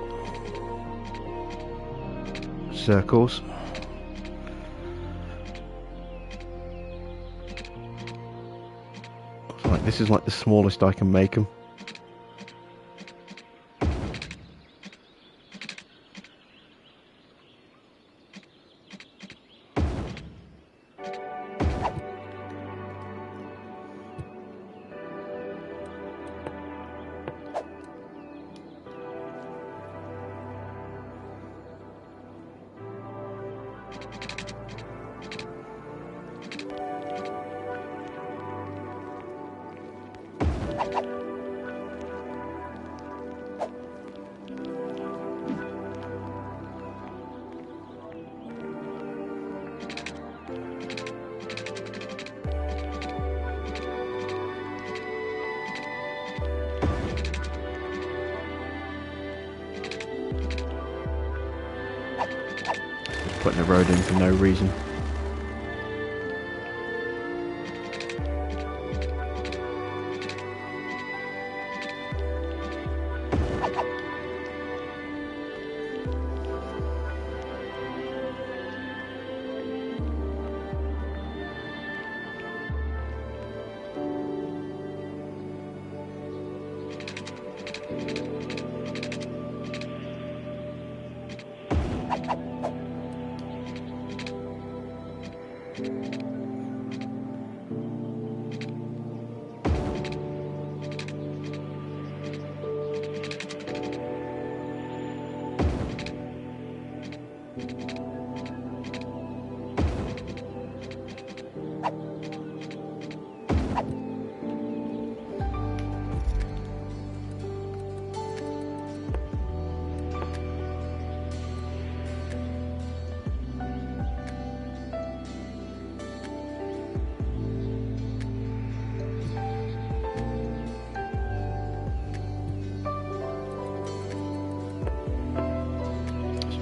circles. Like this is like the smallest I can make them. putting a road in for no reason.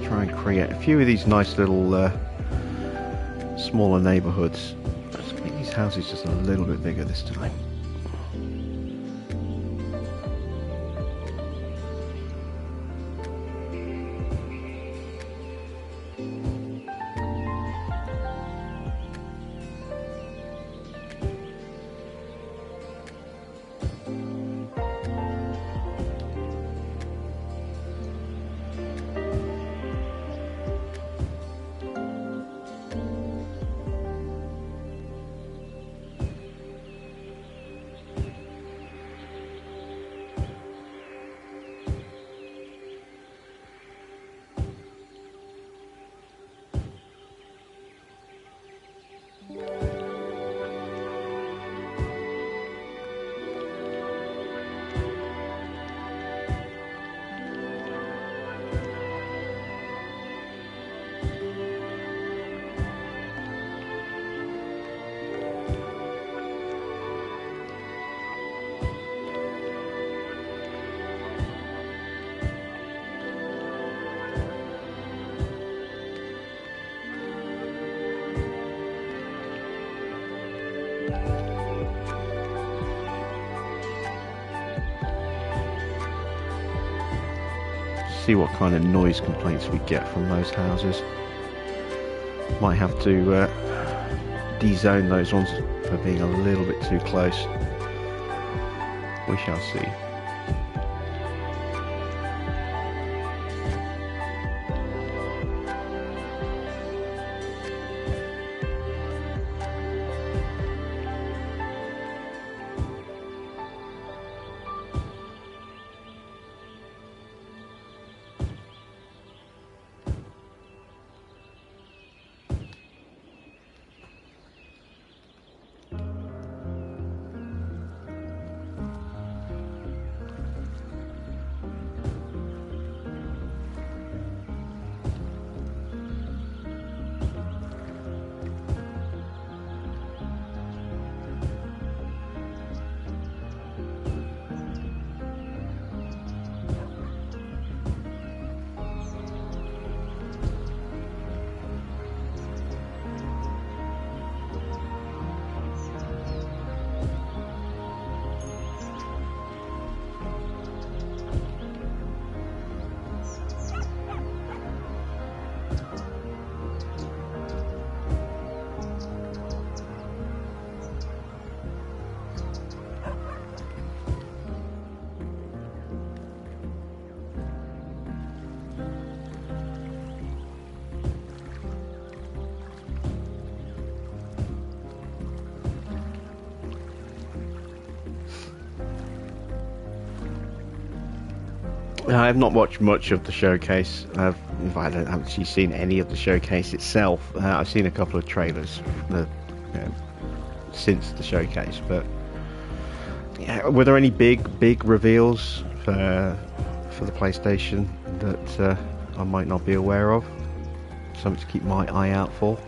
Try and create a few of these nice little smaller neighborhoods. Let's make these houses just a little bit bigger this time. See what kind of noise complaints we get from those houses. Might have to de-zone those ones for being a little bit too close. We shall see. I have not watched much of the showcase. In fact, I haven't actually seen any of the showcase itself. I've seen a couple of trailers since the showcase, but yeah, were there any big reveals for the PlayStation that I might not be aware of? Something to keep my eye out for.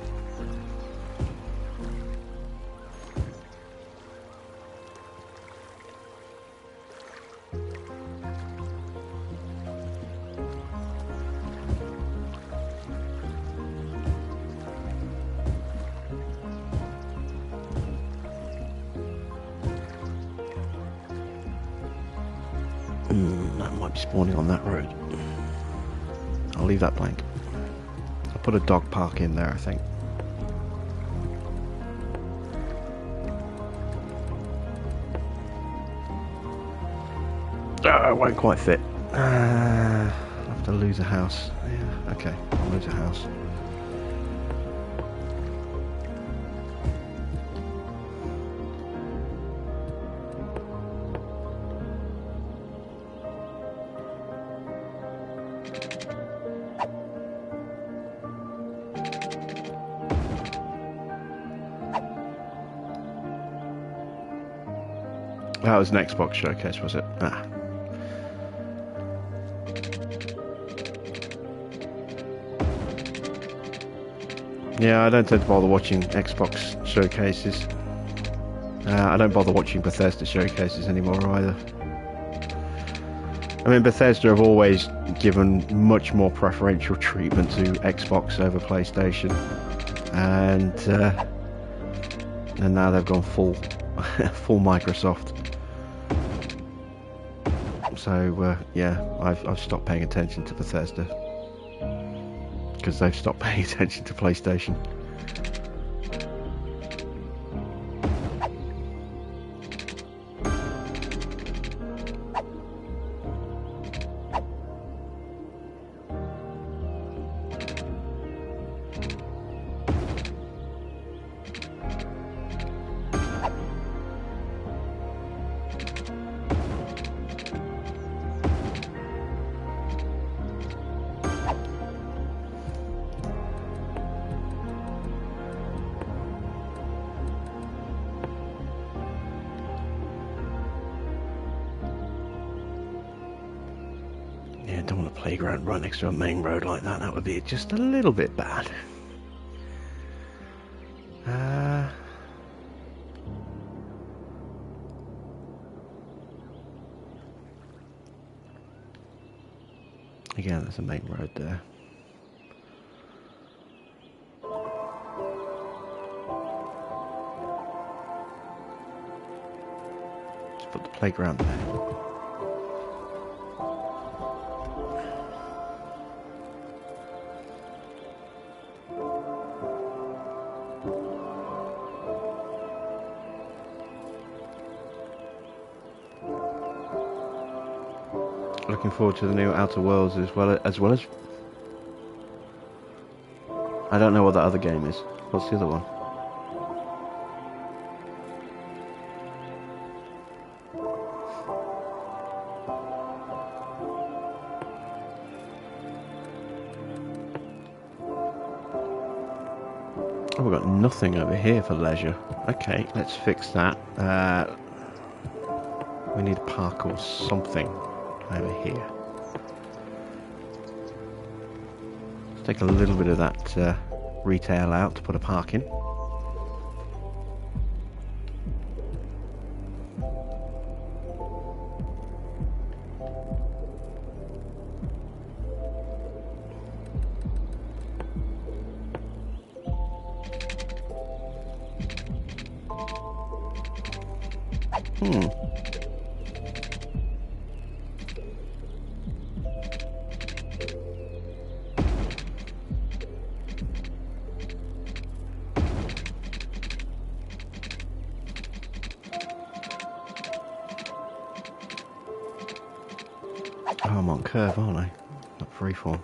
That might be spawning on that road. I'll leave that blank. I'll put a dog park in there, I think. Oh, it won't quite fit. I'll have to lose a house. Yeah, okay, I'll lose a house. That was an Xbox showcase, was it? Ah. Yeah, I don't tend to bother watching Xbox showcases. I don't bother watching Bethesda showcases anymore either. I mean, Bethesda have always given much more preferential treatment to Xbox over PlayStation, and now they've gone full Microsoft. So yeah, I've stopped paying attention to Bethesda because they've stopped paying attention to PlayStation. Yeah, don't want a playground right next to a main road like that. That would be just a little bit bad. Again, there's a main road there. Let's put the playground there. Looking forward to the new Outer Worlds as well as I don't know what that other game is. What's the other one? Oh, we've got nothing over here for leisure. Okay, let's fix that. We need a park or something over here. Let's take a little bit of that retail out to put a park in. Oh, I'm on curve, aren't I? Not freeform.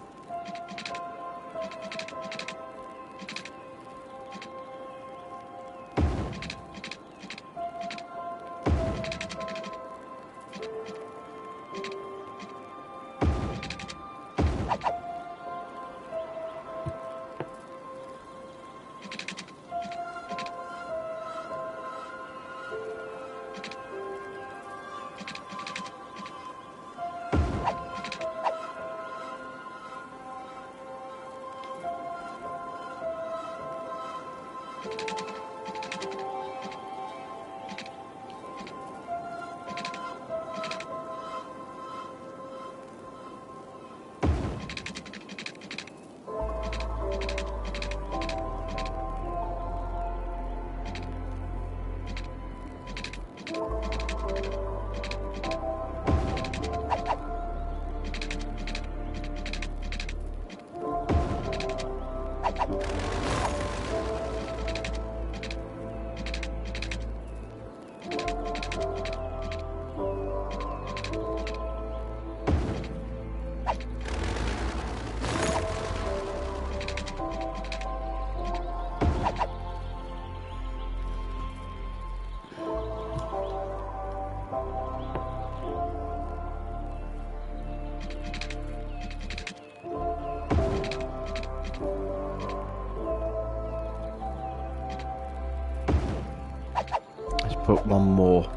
put one more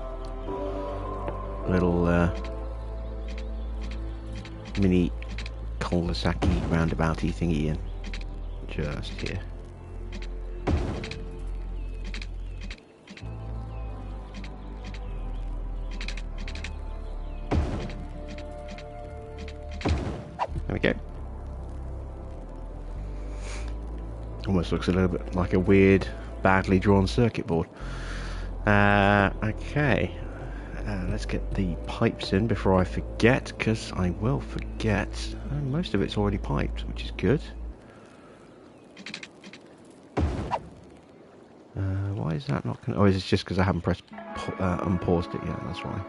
little mini cul-de-sac-y roundabouty thingy in just here. There we go. Almost looks a little bit like a weird, badly drawn circuit board. Okay. Let's get the pipes in before I forget, because I will forget. Most of it's already piped, which is good. Why is that not gonna... Oh, is it just because I haven't pressed unpaused it yet? That's why.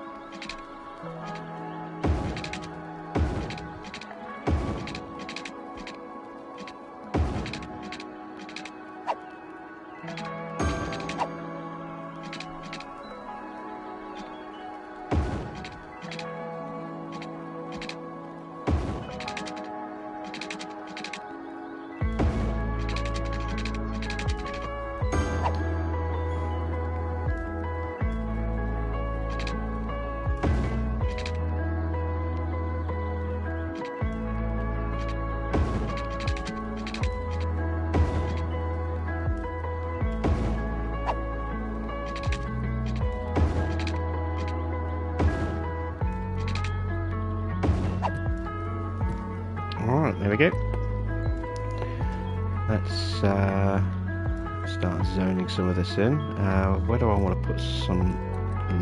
Alright, there we go. Let's start zoning some of this in. Where do I want to put some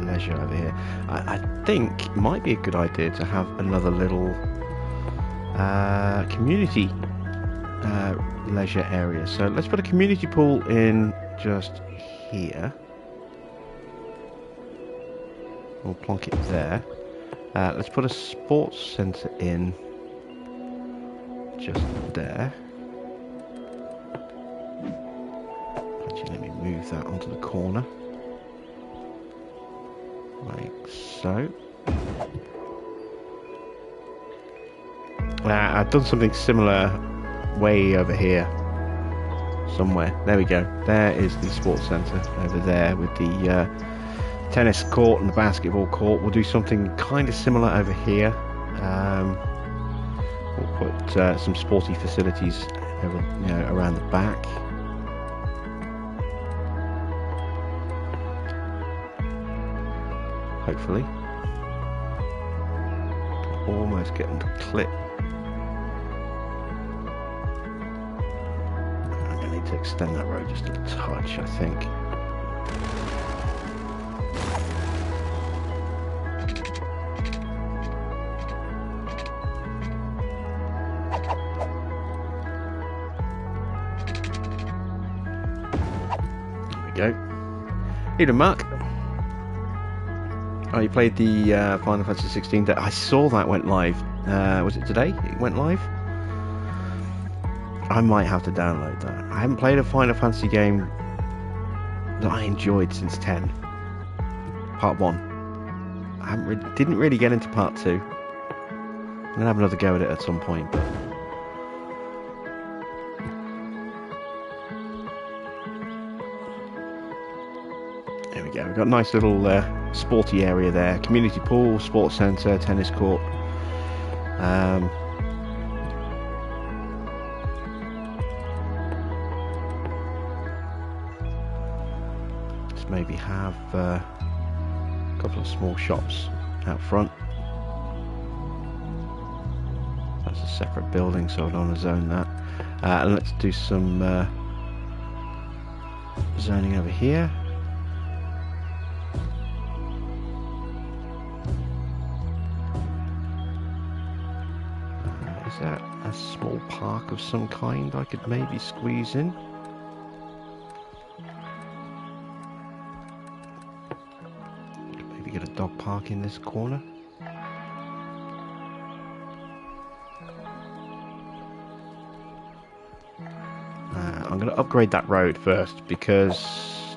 leisure over here? I think it might be a good idea to have another little community leisure area. So let's put a community pool in just here. We'll plonk it there. Let's put a sports centre in just there. Actually, let me move that onto the corner. Like so. I've done something similar way over here. Somewhere. There we go. There is the sports centre over there with the tennis court and the basketball court. We'll do something kind of similar over here. We'll put some sporty facilities over, around the back. Hopefully. Almost getting to clip. I'm going to need to extend that road just a touch, I think. Go. Evening, Mark. Oh, you played the Final Fantasy 16. I saw that went live. Was it today? It went live? I might have to download that. I haven't played a Final Fantasy game that I enjoyed since 10. Part 1. I didn't really get into Part 2. I'm going to have another go at it at some point, but... Yeah, we've got a nice little sporty area there. Community pool, sports centre, tennis court. Let's maybe have a couple of small shops out front. That's a separate building, so I don't want to zone that. And let's do some zoning over here. Is that a small park of some kind I could maybe squeeze in? Could maybe get a dog park in this corner. I'm going to upgrade that road first, because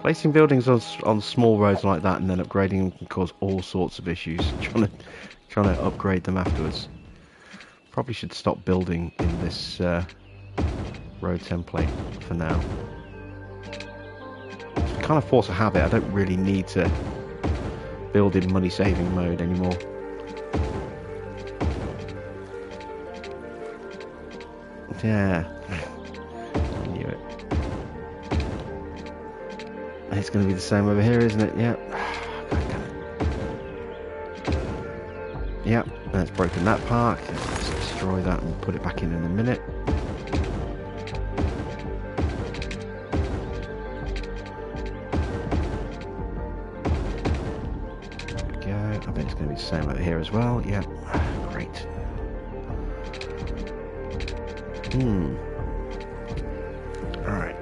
placing buildings on small roads like that and then upgrading them can cause all sorts of issues. Trying to upgrade them afterwards. Probably should stop building in this road template for now. kind of force a habit. I don't really need to build in money saving mode anymore. Yeah, I knew it. It's going to be the same over here, isn't it? Yeah. Yep, that's broken that park. Let's destroy that and put it back in a minute. There we go. I bet it's going to be the same over here as well. Yep, great. Alright.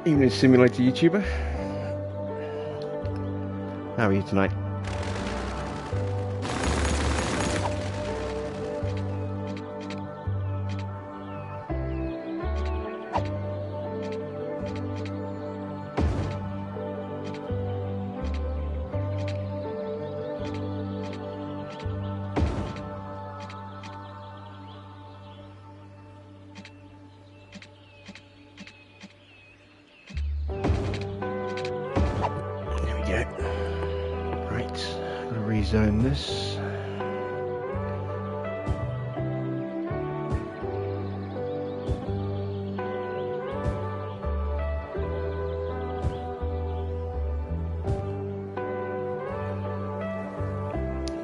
Evening Simulator YouTuber. How are you tonight? Rezone this.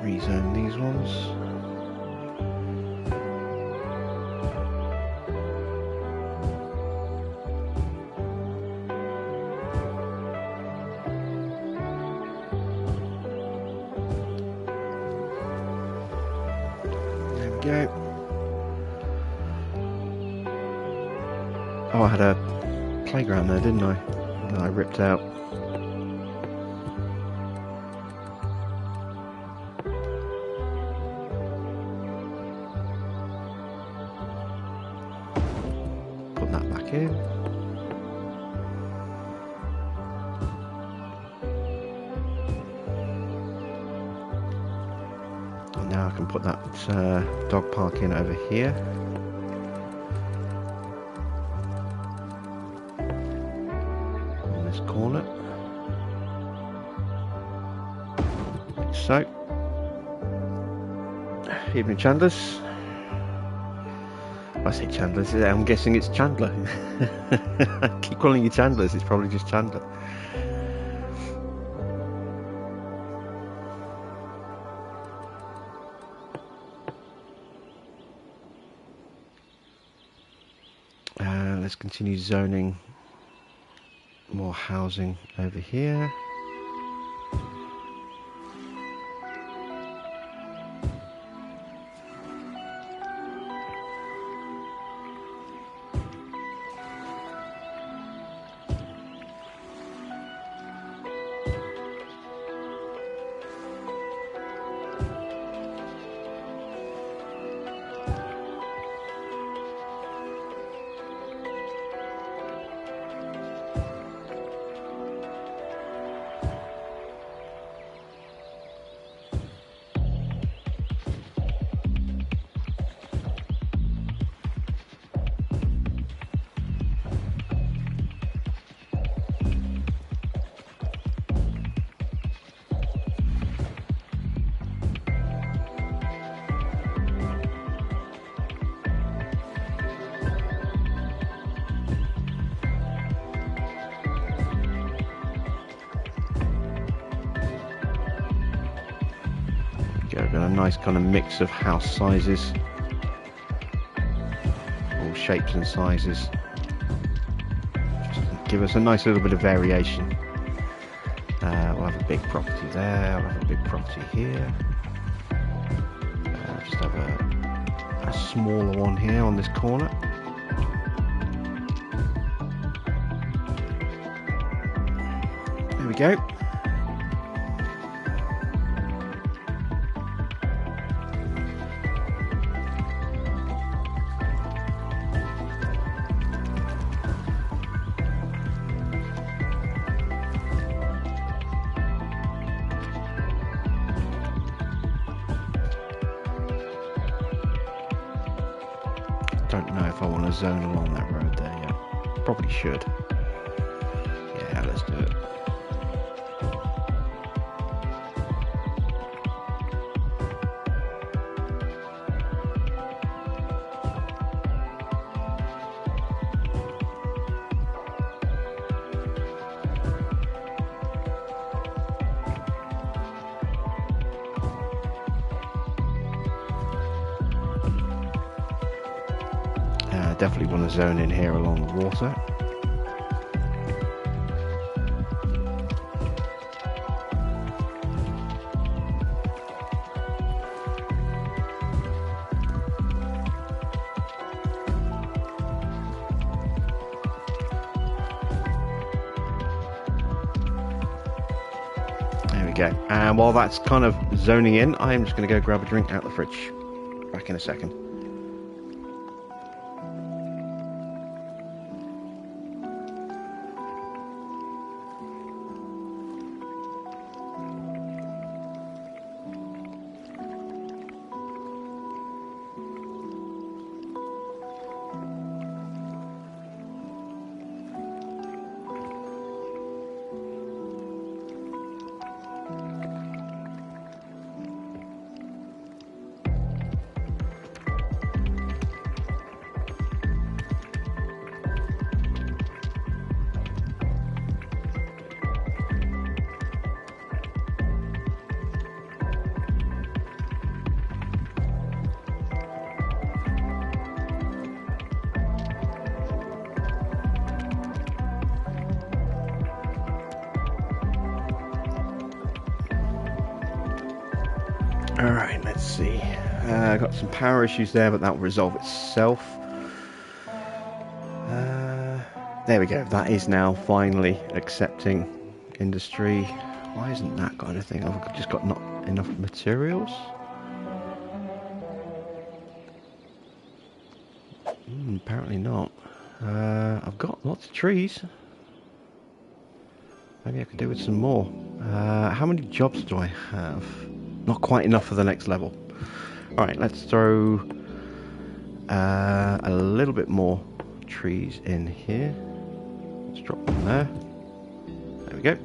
Rezone these ones. Go. Oh, I had a playground there, didn't I? That I ripped out. Put that back in. Now I can put that dog park in over here. On this corner. Like so. Evening Chandlers. I say Chandlers, I'm guessing it's Chandler. I keep calling you Chandlers, it's probably just Chandler. Let's continue zoning more housing over here. Got a nice kind of mix of house sizes. all shapes and sizes. Just give us a nice little bit of variation. We'll have a big property there, we'll have a big property here. Just have a smaller one here on this corner. There we go. Don't know if I want to zone along that road there yet. Probably should. Yeah, let's do it. Definitely want to zone in here along the water. There we go. And while that's kind of zoning in, I'm just going to go grab a drink out the fridge. Back in a second. Alright, let's see. Got some power issues there, but that will resolve itself. There we go. That is now finally accepting industry. Why isn't that got anything? I've just got not enough materials. Apparently not. I've got lots of trees. Maybe I could do with some more. How many jobs do I have? Not quite enough for the next level. Alright, let's throw a little bit more trees in here. Let's drop them there. There we go.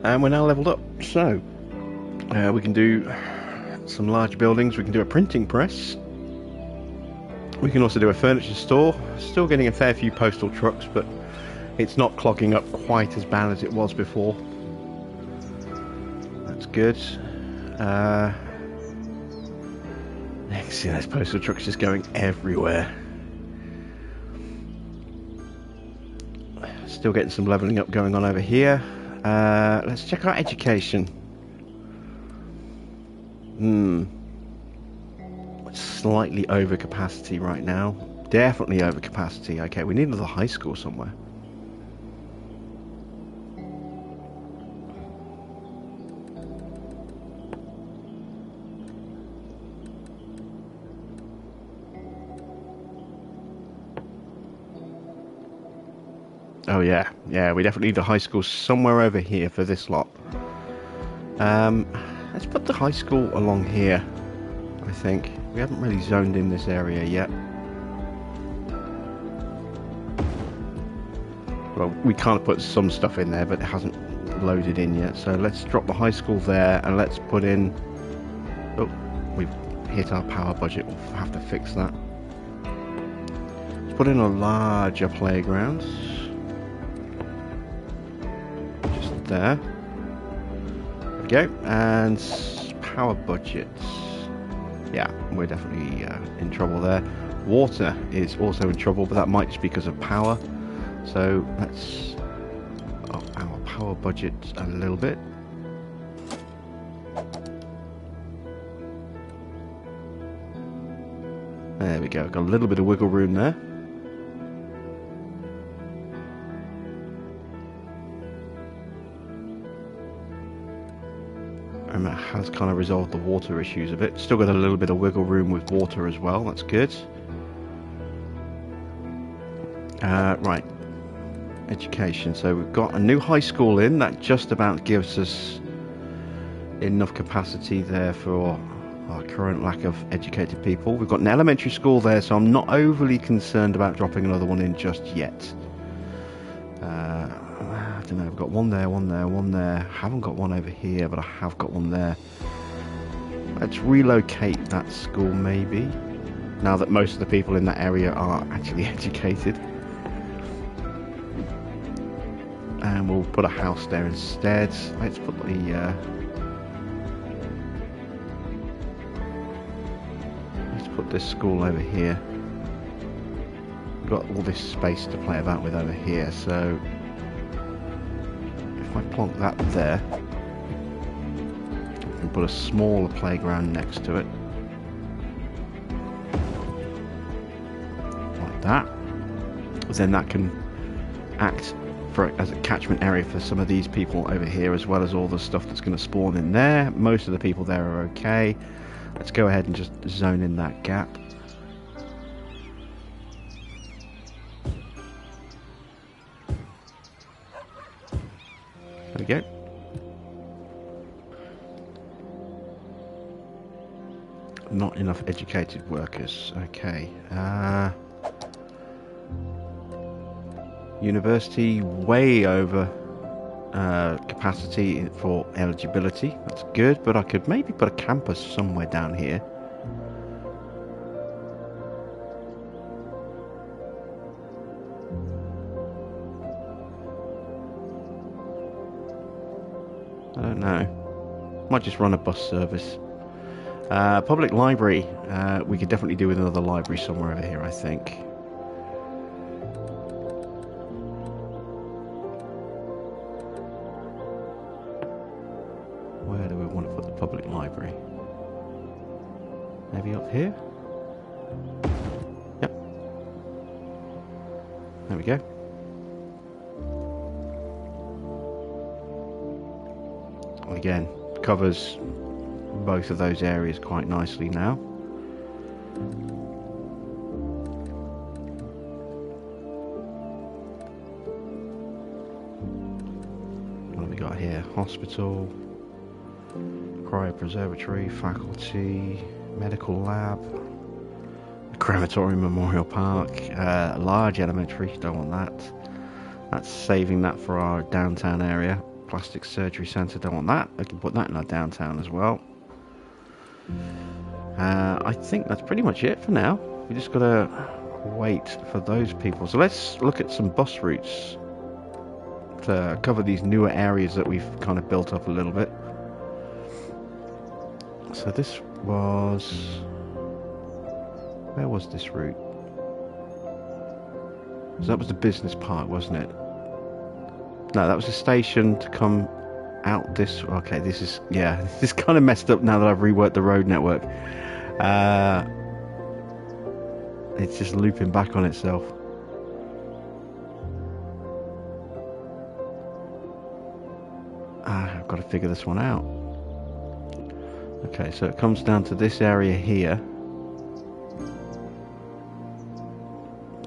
And we're now leveled up, so we can do some large buildings, we can do a printing press, we can also do a furniture store. Still getting a fair few postal trucks, but it's not clogging up quite as bad as it was before. That's good. You can see those postal trucks just going everywhere. Still getting some leveling up going on over here. Let's check our education. Slightly over capacity right now. Definitely over capacity. Okay, we need another high school somewhere. Oh yeah, we definitely need a high school somewhere over here for this lot. Let's put the high school along here, I think. We haven't really zoned in this area yet. Well, we can't put some stuff in there, but it hasn't loaded in yet. So let's drop the high school there, and let's put in... Oh, we've hit our power budget. We'll have to fix that. Let's put in a larger playground. Just there. There we go. And power budgets. Yeah, we're definitely in trouble there. Water is also in trouble, but that might just be because of power. So let's up our power budget a little bit. There we go, got a little bit of wiggle room there. And that has kind of resolved the water issues a bit. Still got a little bit of wiggle room with water as well, that's good. Right. Education. So we've got a new high school in. That just about gives us enough capacity there for our current lack of educated people. We've got an elementary school there, so I'm not overly concerned about dropping another one in just yet. I don't know, I've got one there, one there, one there. Haven't got one over here, but I have got one there. Let's relocate that school maybe, now that most of the people in that area are actually educated. And we'll put a house there instead. Let's put the let's put this school over here. We've got all this space to play about with over here, so if I plonk that there, we can put a smaller playground next to it. Like that. Then that can act as a catchment area for some of these people over here, as well as all the stuff that's going to spawn in there. Most of the people there are okay. Let's go ahead and just zone in that gap. There we go. Not enough educated workers. Okay. University way over capacity for eligibility. That's good, but I could maybe put a campus somewhere down here. I don't know. Might just run a bus service. Public library. We could definitely do with another library somewhere over here, I think. Where do we want to put the public library? Maybe up here? Yep. There we go. Again, covers both of those areas quite nicely now. What have we got here? Hospital, cryopreservatory, faculty, medical lab, crematorium, memorial park, large elementary, don't want that. That's saving that for our downtown area. Plastic surgery centre, don't want that. I can put that in our downtown as well. I think that's pretty much it for now. We just gotta wait for those people. So let's look at some bus routes to cover these newer areas that we've kind of built up a little bit. So this was... where was this route? So that was the business park, wasn't it? No, that was a station to come out this... okay, this is... yeah, this is kind of messed up now that I've reworked the road network. It's just looping back on itself. I've got to figure this one out. Okay, so it comes down to this area here.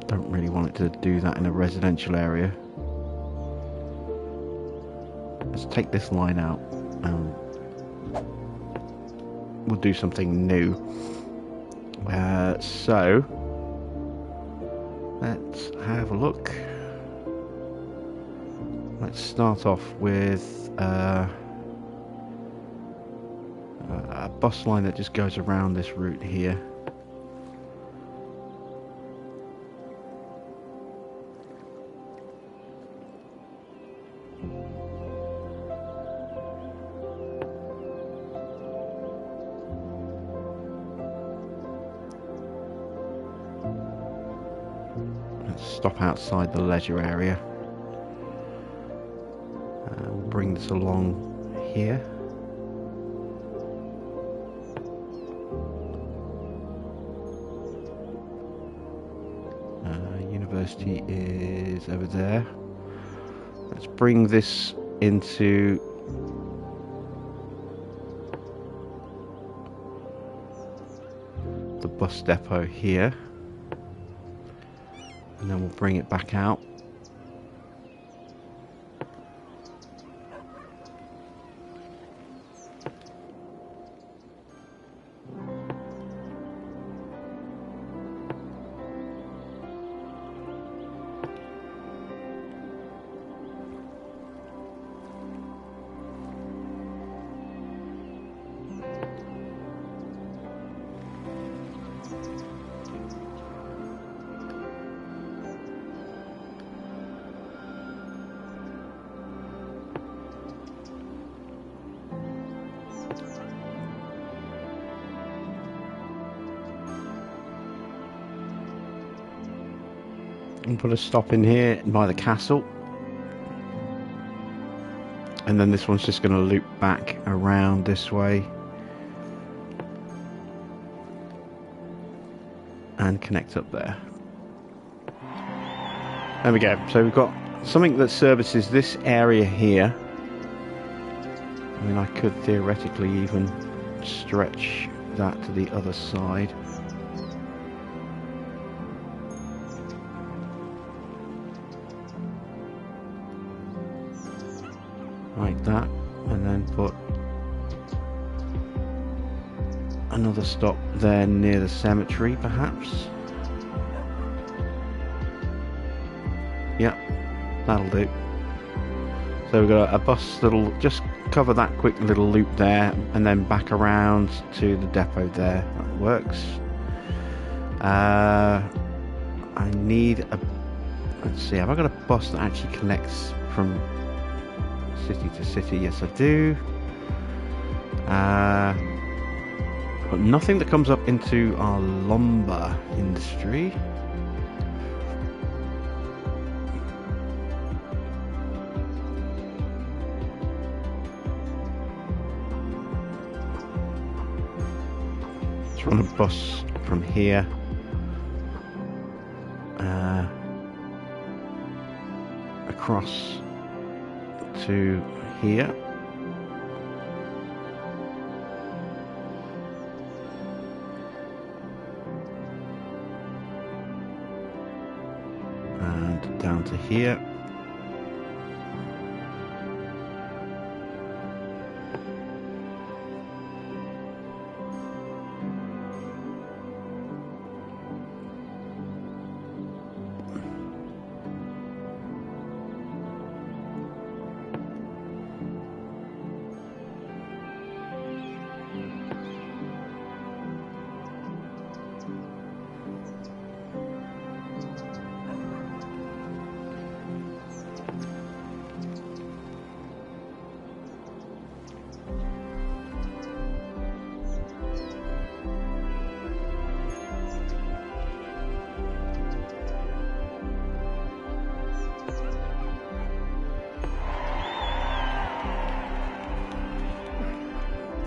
Don't really want it to do that in a residential area. Let's take this line out and we'll do something new. So let's have a look. let's start off with a bus line that just goes around this route here. Let's stop outside the leisure area. We'll bring this along here. University is over there. Let's bring this into the bus depot here, and then we'll bring it back out. And put a stop in here by the castle, and then this one's just going to loop back around this way and connect up there. There we go. So we've got something that services this area here. I mean, I could theoretically even stretch that to the other side. Like that, and then put another stop there near the cemetery, perhaps. Yep, that'll do. So we've got a bus that'll just cover that quick little loop there, and then back around to the depot there. That works. I need a... Let's see, have I got a bus that actually connects from city to city? Yes, I do. But nothing that comes up into our lumber industry. Let's run a bus from here. Across to here. And down to here.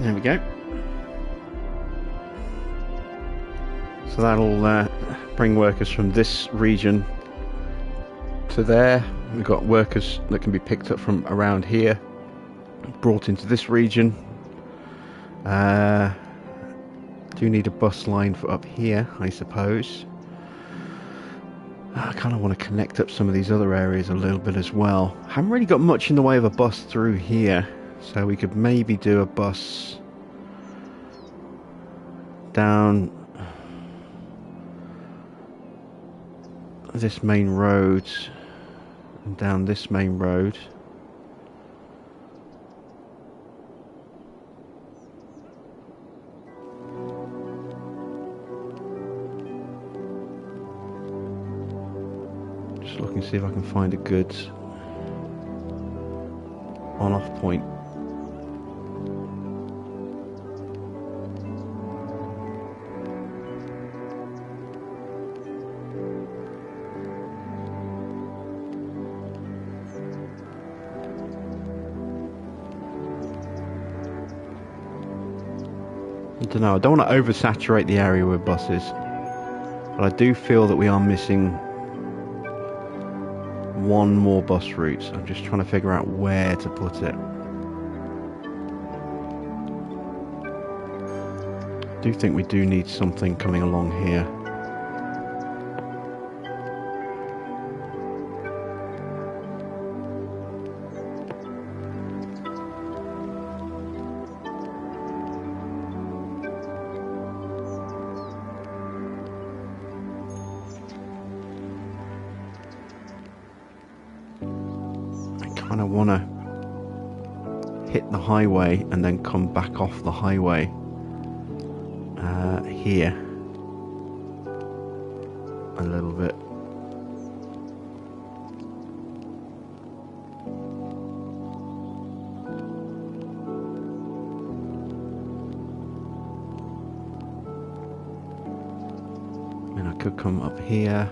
There we go. So that'll bring workers from this region to there. We've got workers that can be picked up from around here, brought into this region. Do need a bus line for up here, I suppose. I kind of want to connect up some of these other areas a little bit as well. Haven't really got much in the way of a bus through here, so we could maybe do a bus down this main road and down this main road. looking to see if I can find a good on-off point. I don't know, I don't want to oversaturate the area with buses, but I do feel that we are missing one more bus route. I'm just trying to figure out where to put it. I do think we do need something coming along here. I kind of want to hit the highway and then come back off the highway here a little bit. And I could come up here.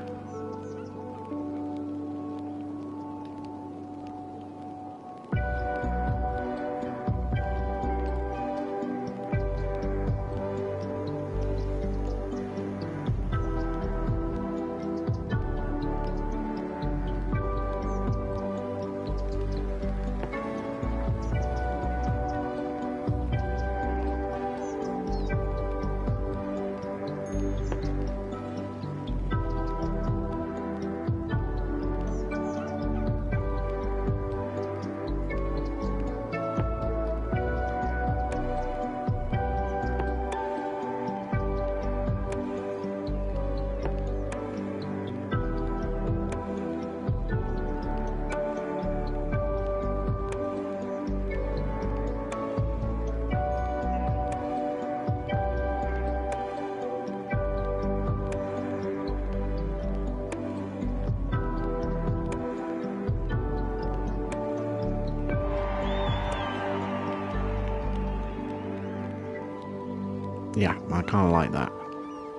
Yeah, I kind of like that.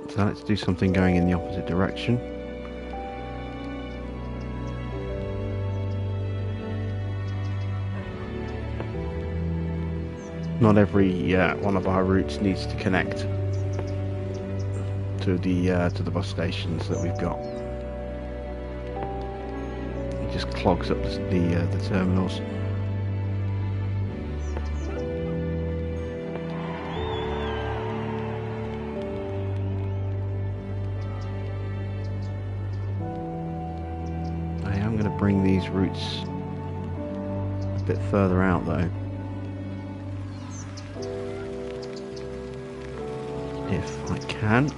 So let's do something going in the opposite direction. Not every one of our routes needs to connect to the bus stations that we've got. It just clogs up the terminals. Bring these routes a bit further out though, if I can.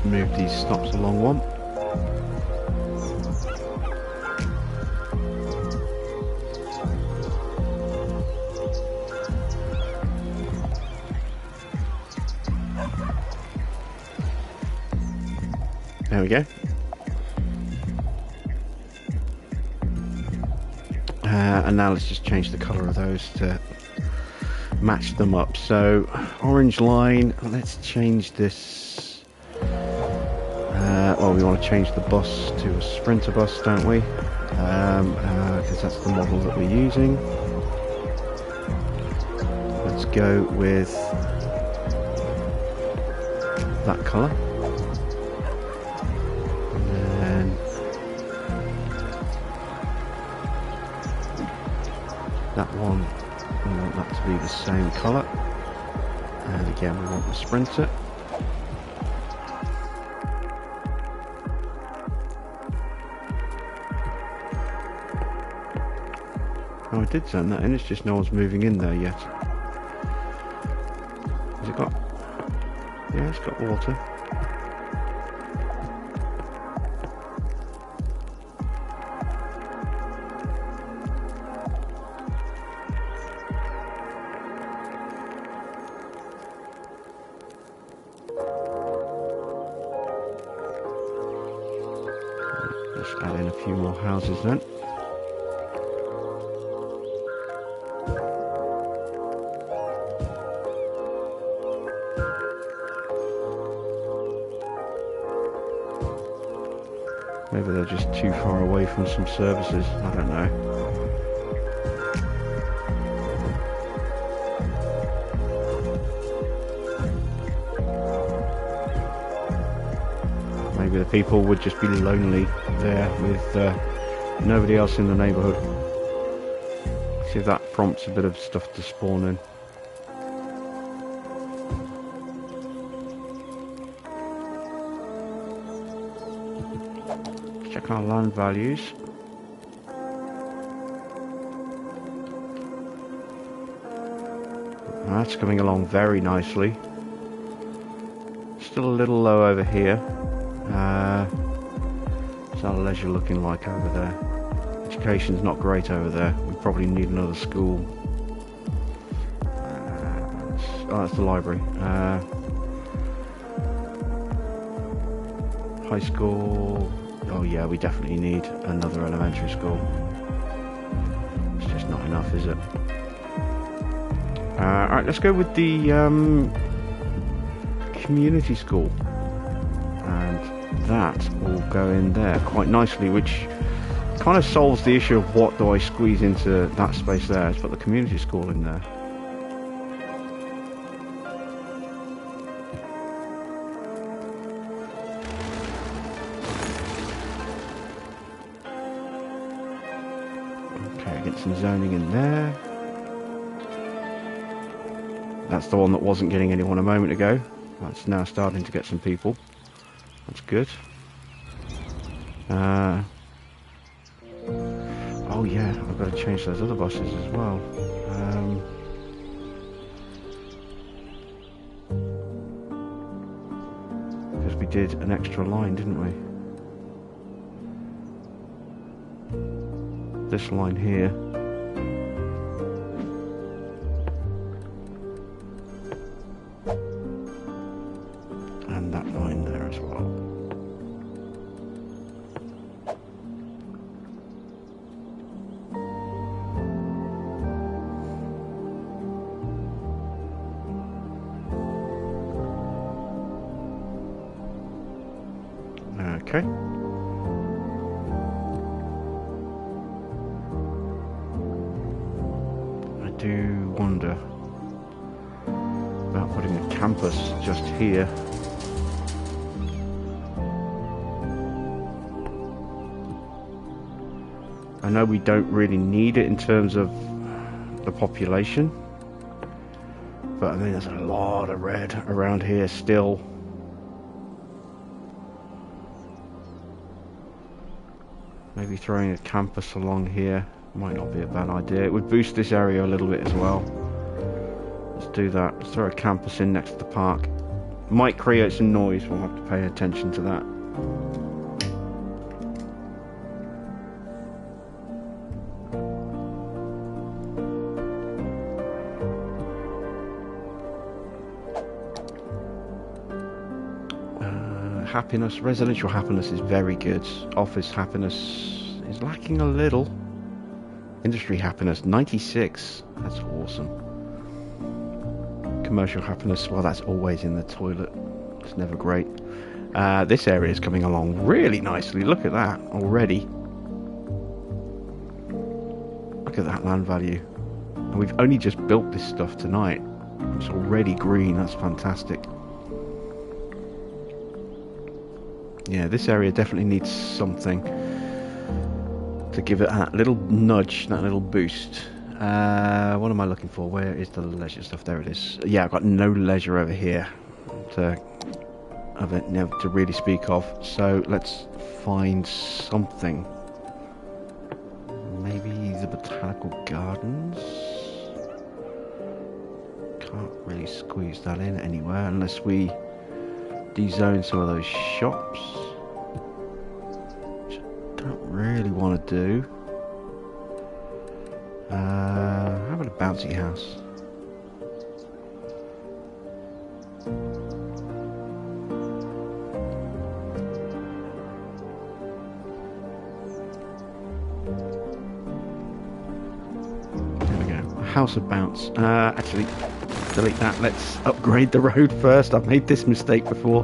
Move these stops along one. There we go. And now let's just change the colour of those to match them up. So orange line, let's change this. Well, we want to change the bus to a sprinter bus, don't we? because that's the model that we're using. Let's go with that colour. And then that one, we want that to be the same colour. And again, we want the Sprinter. Oh, I did send that in, it's just no one's moving in there yet. Has it got... Yeah, it's got water. Let's add in a few more houses then. Maybe they're just too far away from some services, I don't know. Maybe the people would just be lonely there with nobody else in the neighbourhood. See if that prompts a bit of stuff to spawn in. Check our land values. That's coming along very nicely. Still a little low over here. What's our leisure looking like over there? Education's not great over there. We probably need another school. Oh, that's the library. High school. Oh yeah, we definitely need another elementary school. It's just not enough, is it? Alright, let's go with the community school. And that will go in there quite nicely, which kind of solves the issue of what do I squeeze into that space there. Let's put the community school in there. Get some zoning in there. That's the one that wasn't getting anyone a moment ago. That's now starting to get some people. That's good. Oh yeah, I've got to change those other buses as well. Because we did an extra line, didn't we? This line here. And that line there as well. Okay. Do wonder about putting a campus just here. I know we don't really need it in terms of the population, but I mean there's a lot of red around here still. Maybe throwing a campus along here might not be a bad idea. It would boost this area a little bit as well. Let's do that. Let's throw a campus in next to the park. Might create some noise. We'll have to pay attention to that. Happiness. Residential happiness is very good. Office happiness is lacking a little. Industry happiness, 96. That's awesome. Commercial happiness, well, that's always in the toilet. It's never great. This area is coming along really nicely. Look at that already. Look at that land value. And we've only just built this stuff tonight. It's already green. That's fantastic. Yeah, this area definitely needs something to give it that little nudge, that little boost. What am I looking for? Where is the leisure stuff? There it is. Yeah, I've got no leisure over here to really speak of. So let's find something. Maybe the botanical gardens. Can't really squeeze that in anywhere unless we dezone some of those shops, which I don't really want to do. How about a bouncy house? There we go. A house of bounce. Actually, delete that. Let's upgrade the road first. I've made this mistake before.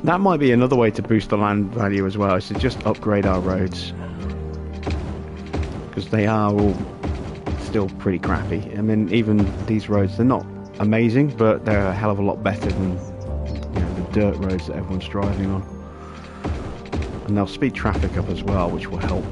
That might be another way to boost the land value as well, is to just upgrade our roads, because they are all still pretty crappy. I mean, even these roads, they're not amazing, but they're a hell of a lot better than, you know, the dirt roads that everyone's driving on. And they'll speed traffic up as well, which will help.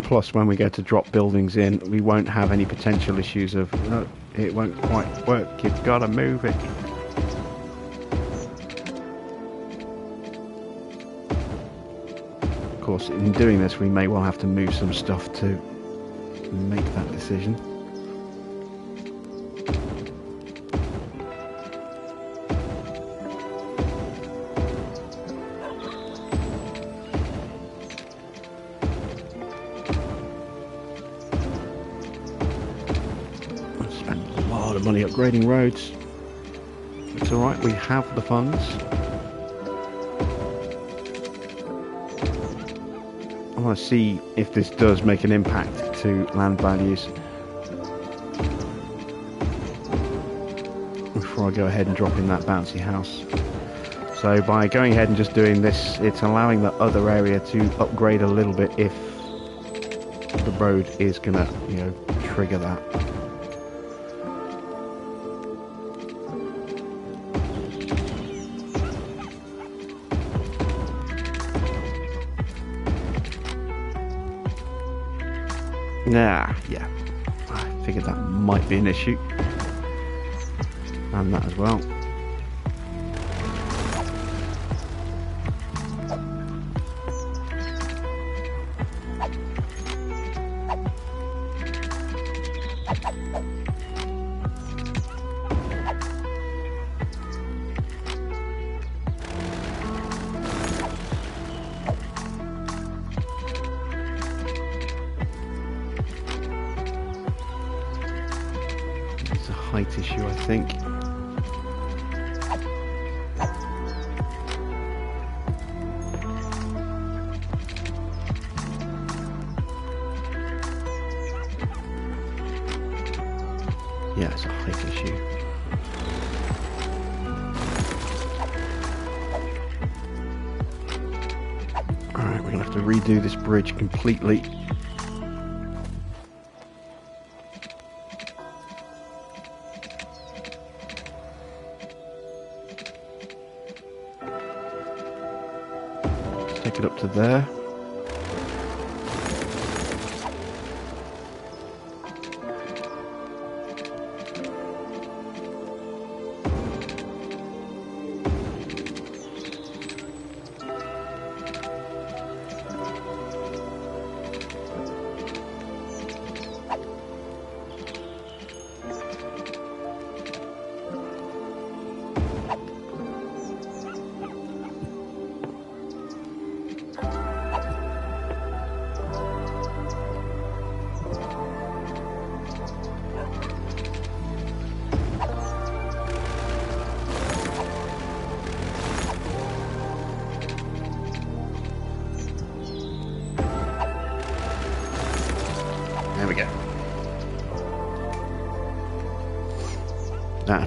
Plus, when we go to drop buildings in, we won't have any potential issues of, no, it won't quite work, you've got to move it. Of course, in doing this, we may well have to move some stuff to make that decision. Money upgrading roads. It's alright, we have the funds. I want to see if this does make an impact to land values before I go ahead and drop in that bouncy house. So by going ahead and just doing this, it's allowing the other area to upgrade a little bit if the road is gonna, you know, trigger that. Yeah, I figured that might be an issue. And that as well. Height issue, I think. Yeah, it's a height issue. Alright, we're gonna have to redo this bridge completely. Take it up to there.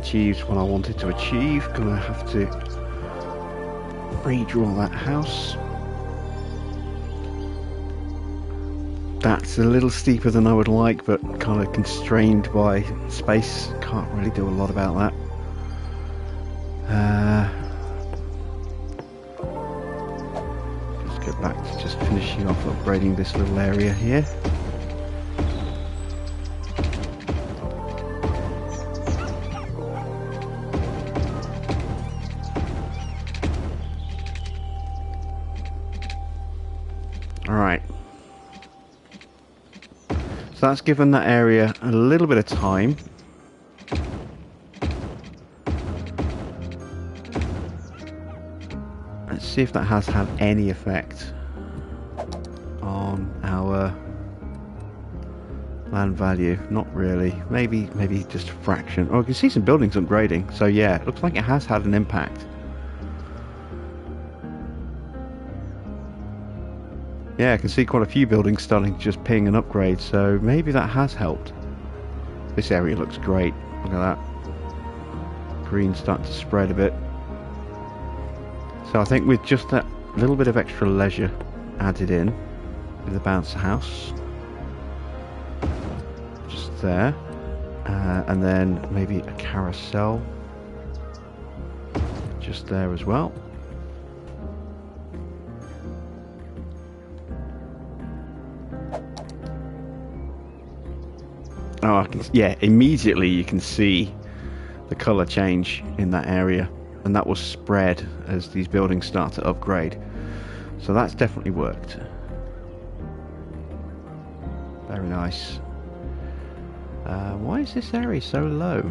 achieved what I wanted to achieve. Gonna have to redraw that house. That's a little steeper than I would like, but kind of constrained by space. Can't really do a lot about that. Let's get back to just finishing off upgrading this little area here. Alright. So that's given that area a little bit of time. Let's see if that has had any effect on our land value. Not really. Maybe just a fraction. Oh, I can see some buildings upgrading. So yeah, it looks like it has had an impact. Yeah, I can see quite a few buildings starting to just ping and upgrade, so maybe that has helped. This area looks great. Look at that. Green's starting to spread a bit. So I think with just that little bit of extra leisure added in, with the bouncer house, just there, and then maybe a carousel just there as well. Oh, yeah, immediately you can see the colour change in that area, and that will spread as these buildings start to upgrade. So that's definitely worked. Very nice. Why is this area so low?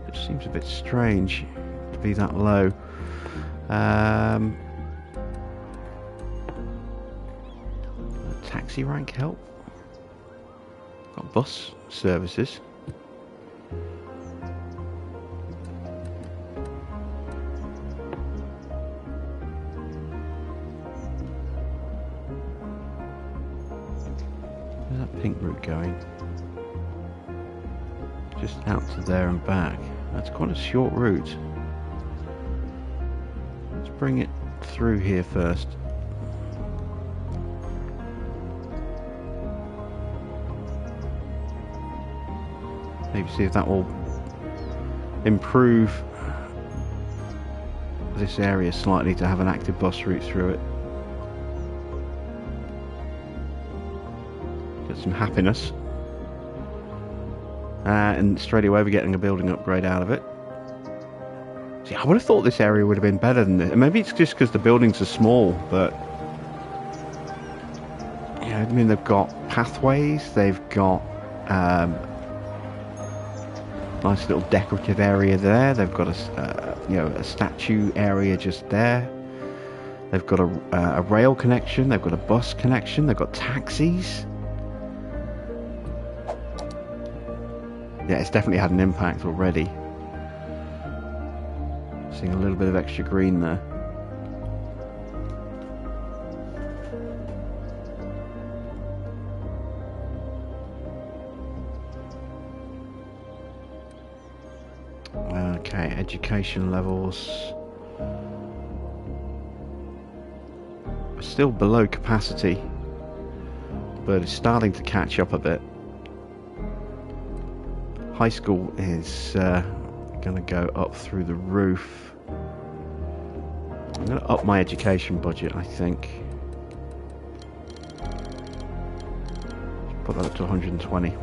It seems a bit strange to be that low. Taxi rank help? Got bus services. Where's that pink route going? Just out to there and back. That's quite a short route. Let's bring it through here first. Maybe see if that will improve this area slightly to have an active bus route through it. Get some happiness. And straight away we're getting a building upgrade out of it. See, I would have thought this area would have been better than this. Maybe it's just because the buildings are small, but yeah, I mean, they've got pathways, they've got nice little decorative area there. They've got a statue area just there. They've got a rail connection. They've got a bus connection. They've got taxis. Yeah, it's definitely had an impact already. Seeing a little bit of extra green there. Okay, education levels are still below capacity, but it's starting to catch up a bit. High school is going to go up through the roof. I'm going to up my education budget, I think. Put that up to 120.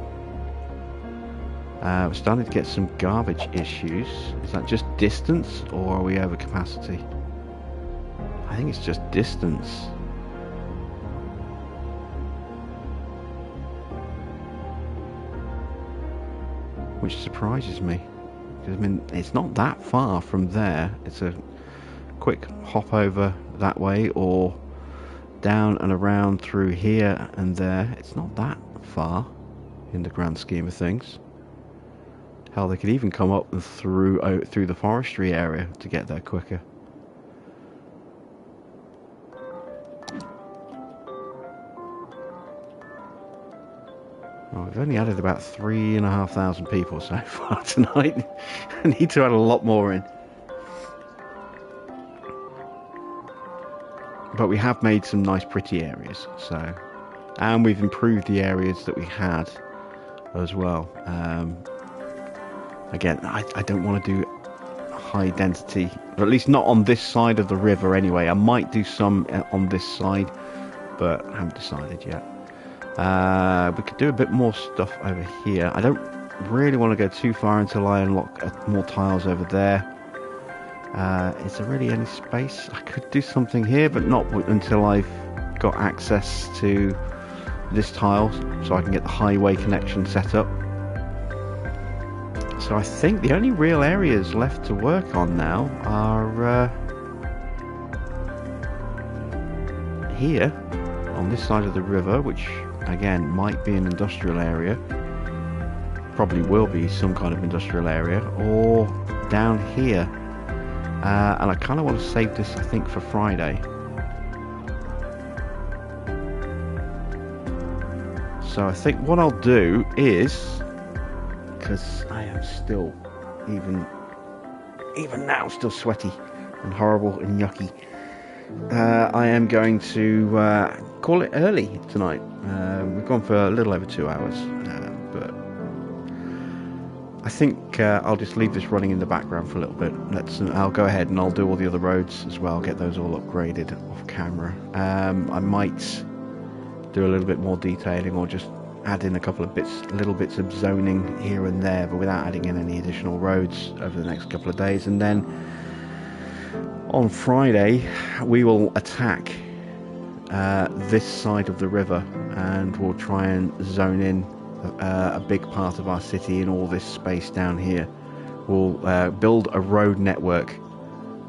We're starting to get some garbage issues. Is that just distance, or are we over capacity? I think it's just distance. Which surprises me. Because, I mean, it's not that far from there. It's a quick hop over that way, or down and around through here and there. It's not that far in the grand scheme of things. Hell, they could even come up and through the forestry area to get there quicker. we've only added about 3,500 people so far tonight. I need to add a lot more in. But we have made some nice pretty areas, so, and we've improved the areas that we had as well. Again, I don't want to do high density, or at least not on this side of the river anyway. I might do some on this side, but I haven't decided yet. We could do a bit more stuff over here. I don't really want to go too far until I unlock more tiles over there. Is there really any space? I could do something here, but not until I've got access to this tile, so I can get the highway connection set up. So I think the only real areas left to work on now are here, on this side of the river, which again might be an industrial area. Probably will be some kind of industrial area, or down here. And I kind of want to save this, I think, for Friday. So I think what I'll do is, because I am still, even now, still sweaty and horrible and yucky, I am going to call it early tonight. We've gone for a little over 2 hours, but I think I'll just leave this running in the background for a little bit. I'll go ahead and I'll do all the other roads as well, get those all upgraded off camera. I might do a little bit more detailing, or just add in a couple of little bits of zoning here and there, but without adding in any additional roads over the next couple of days. And then on Friday we will attack this side of the river, and we'll try and zone in a big part of our city in all this space down here. We'll build a road network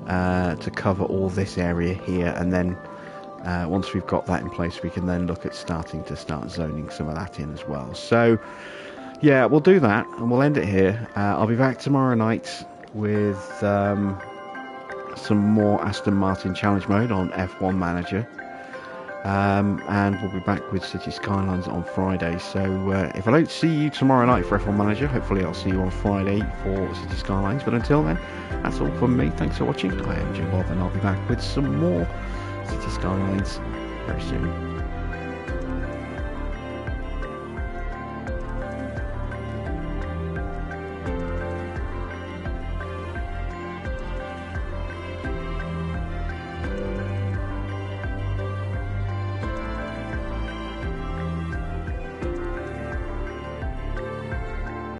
to cover all this area here, and then once we've got that in place, we can then look at start zoning some of that in as well. So yeah, we'll do that, and we'll end it here. I'll be back tomorrow night with some more Aston Martin challenge mode on F1 Manager, and we'll be back with City Skylines on Friday. So if I don't see you tomorrow night for F1 Manager, hopefully I'll see you on Friday for City Skylines. But until then, that's all from me. Thanks for watching. I am Jim Bob, and I'll be back with some more City Skylines very soon.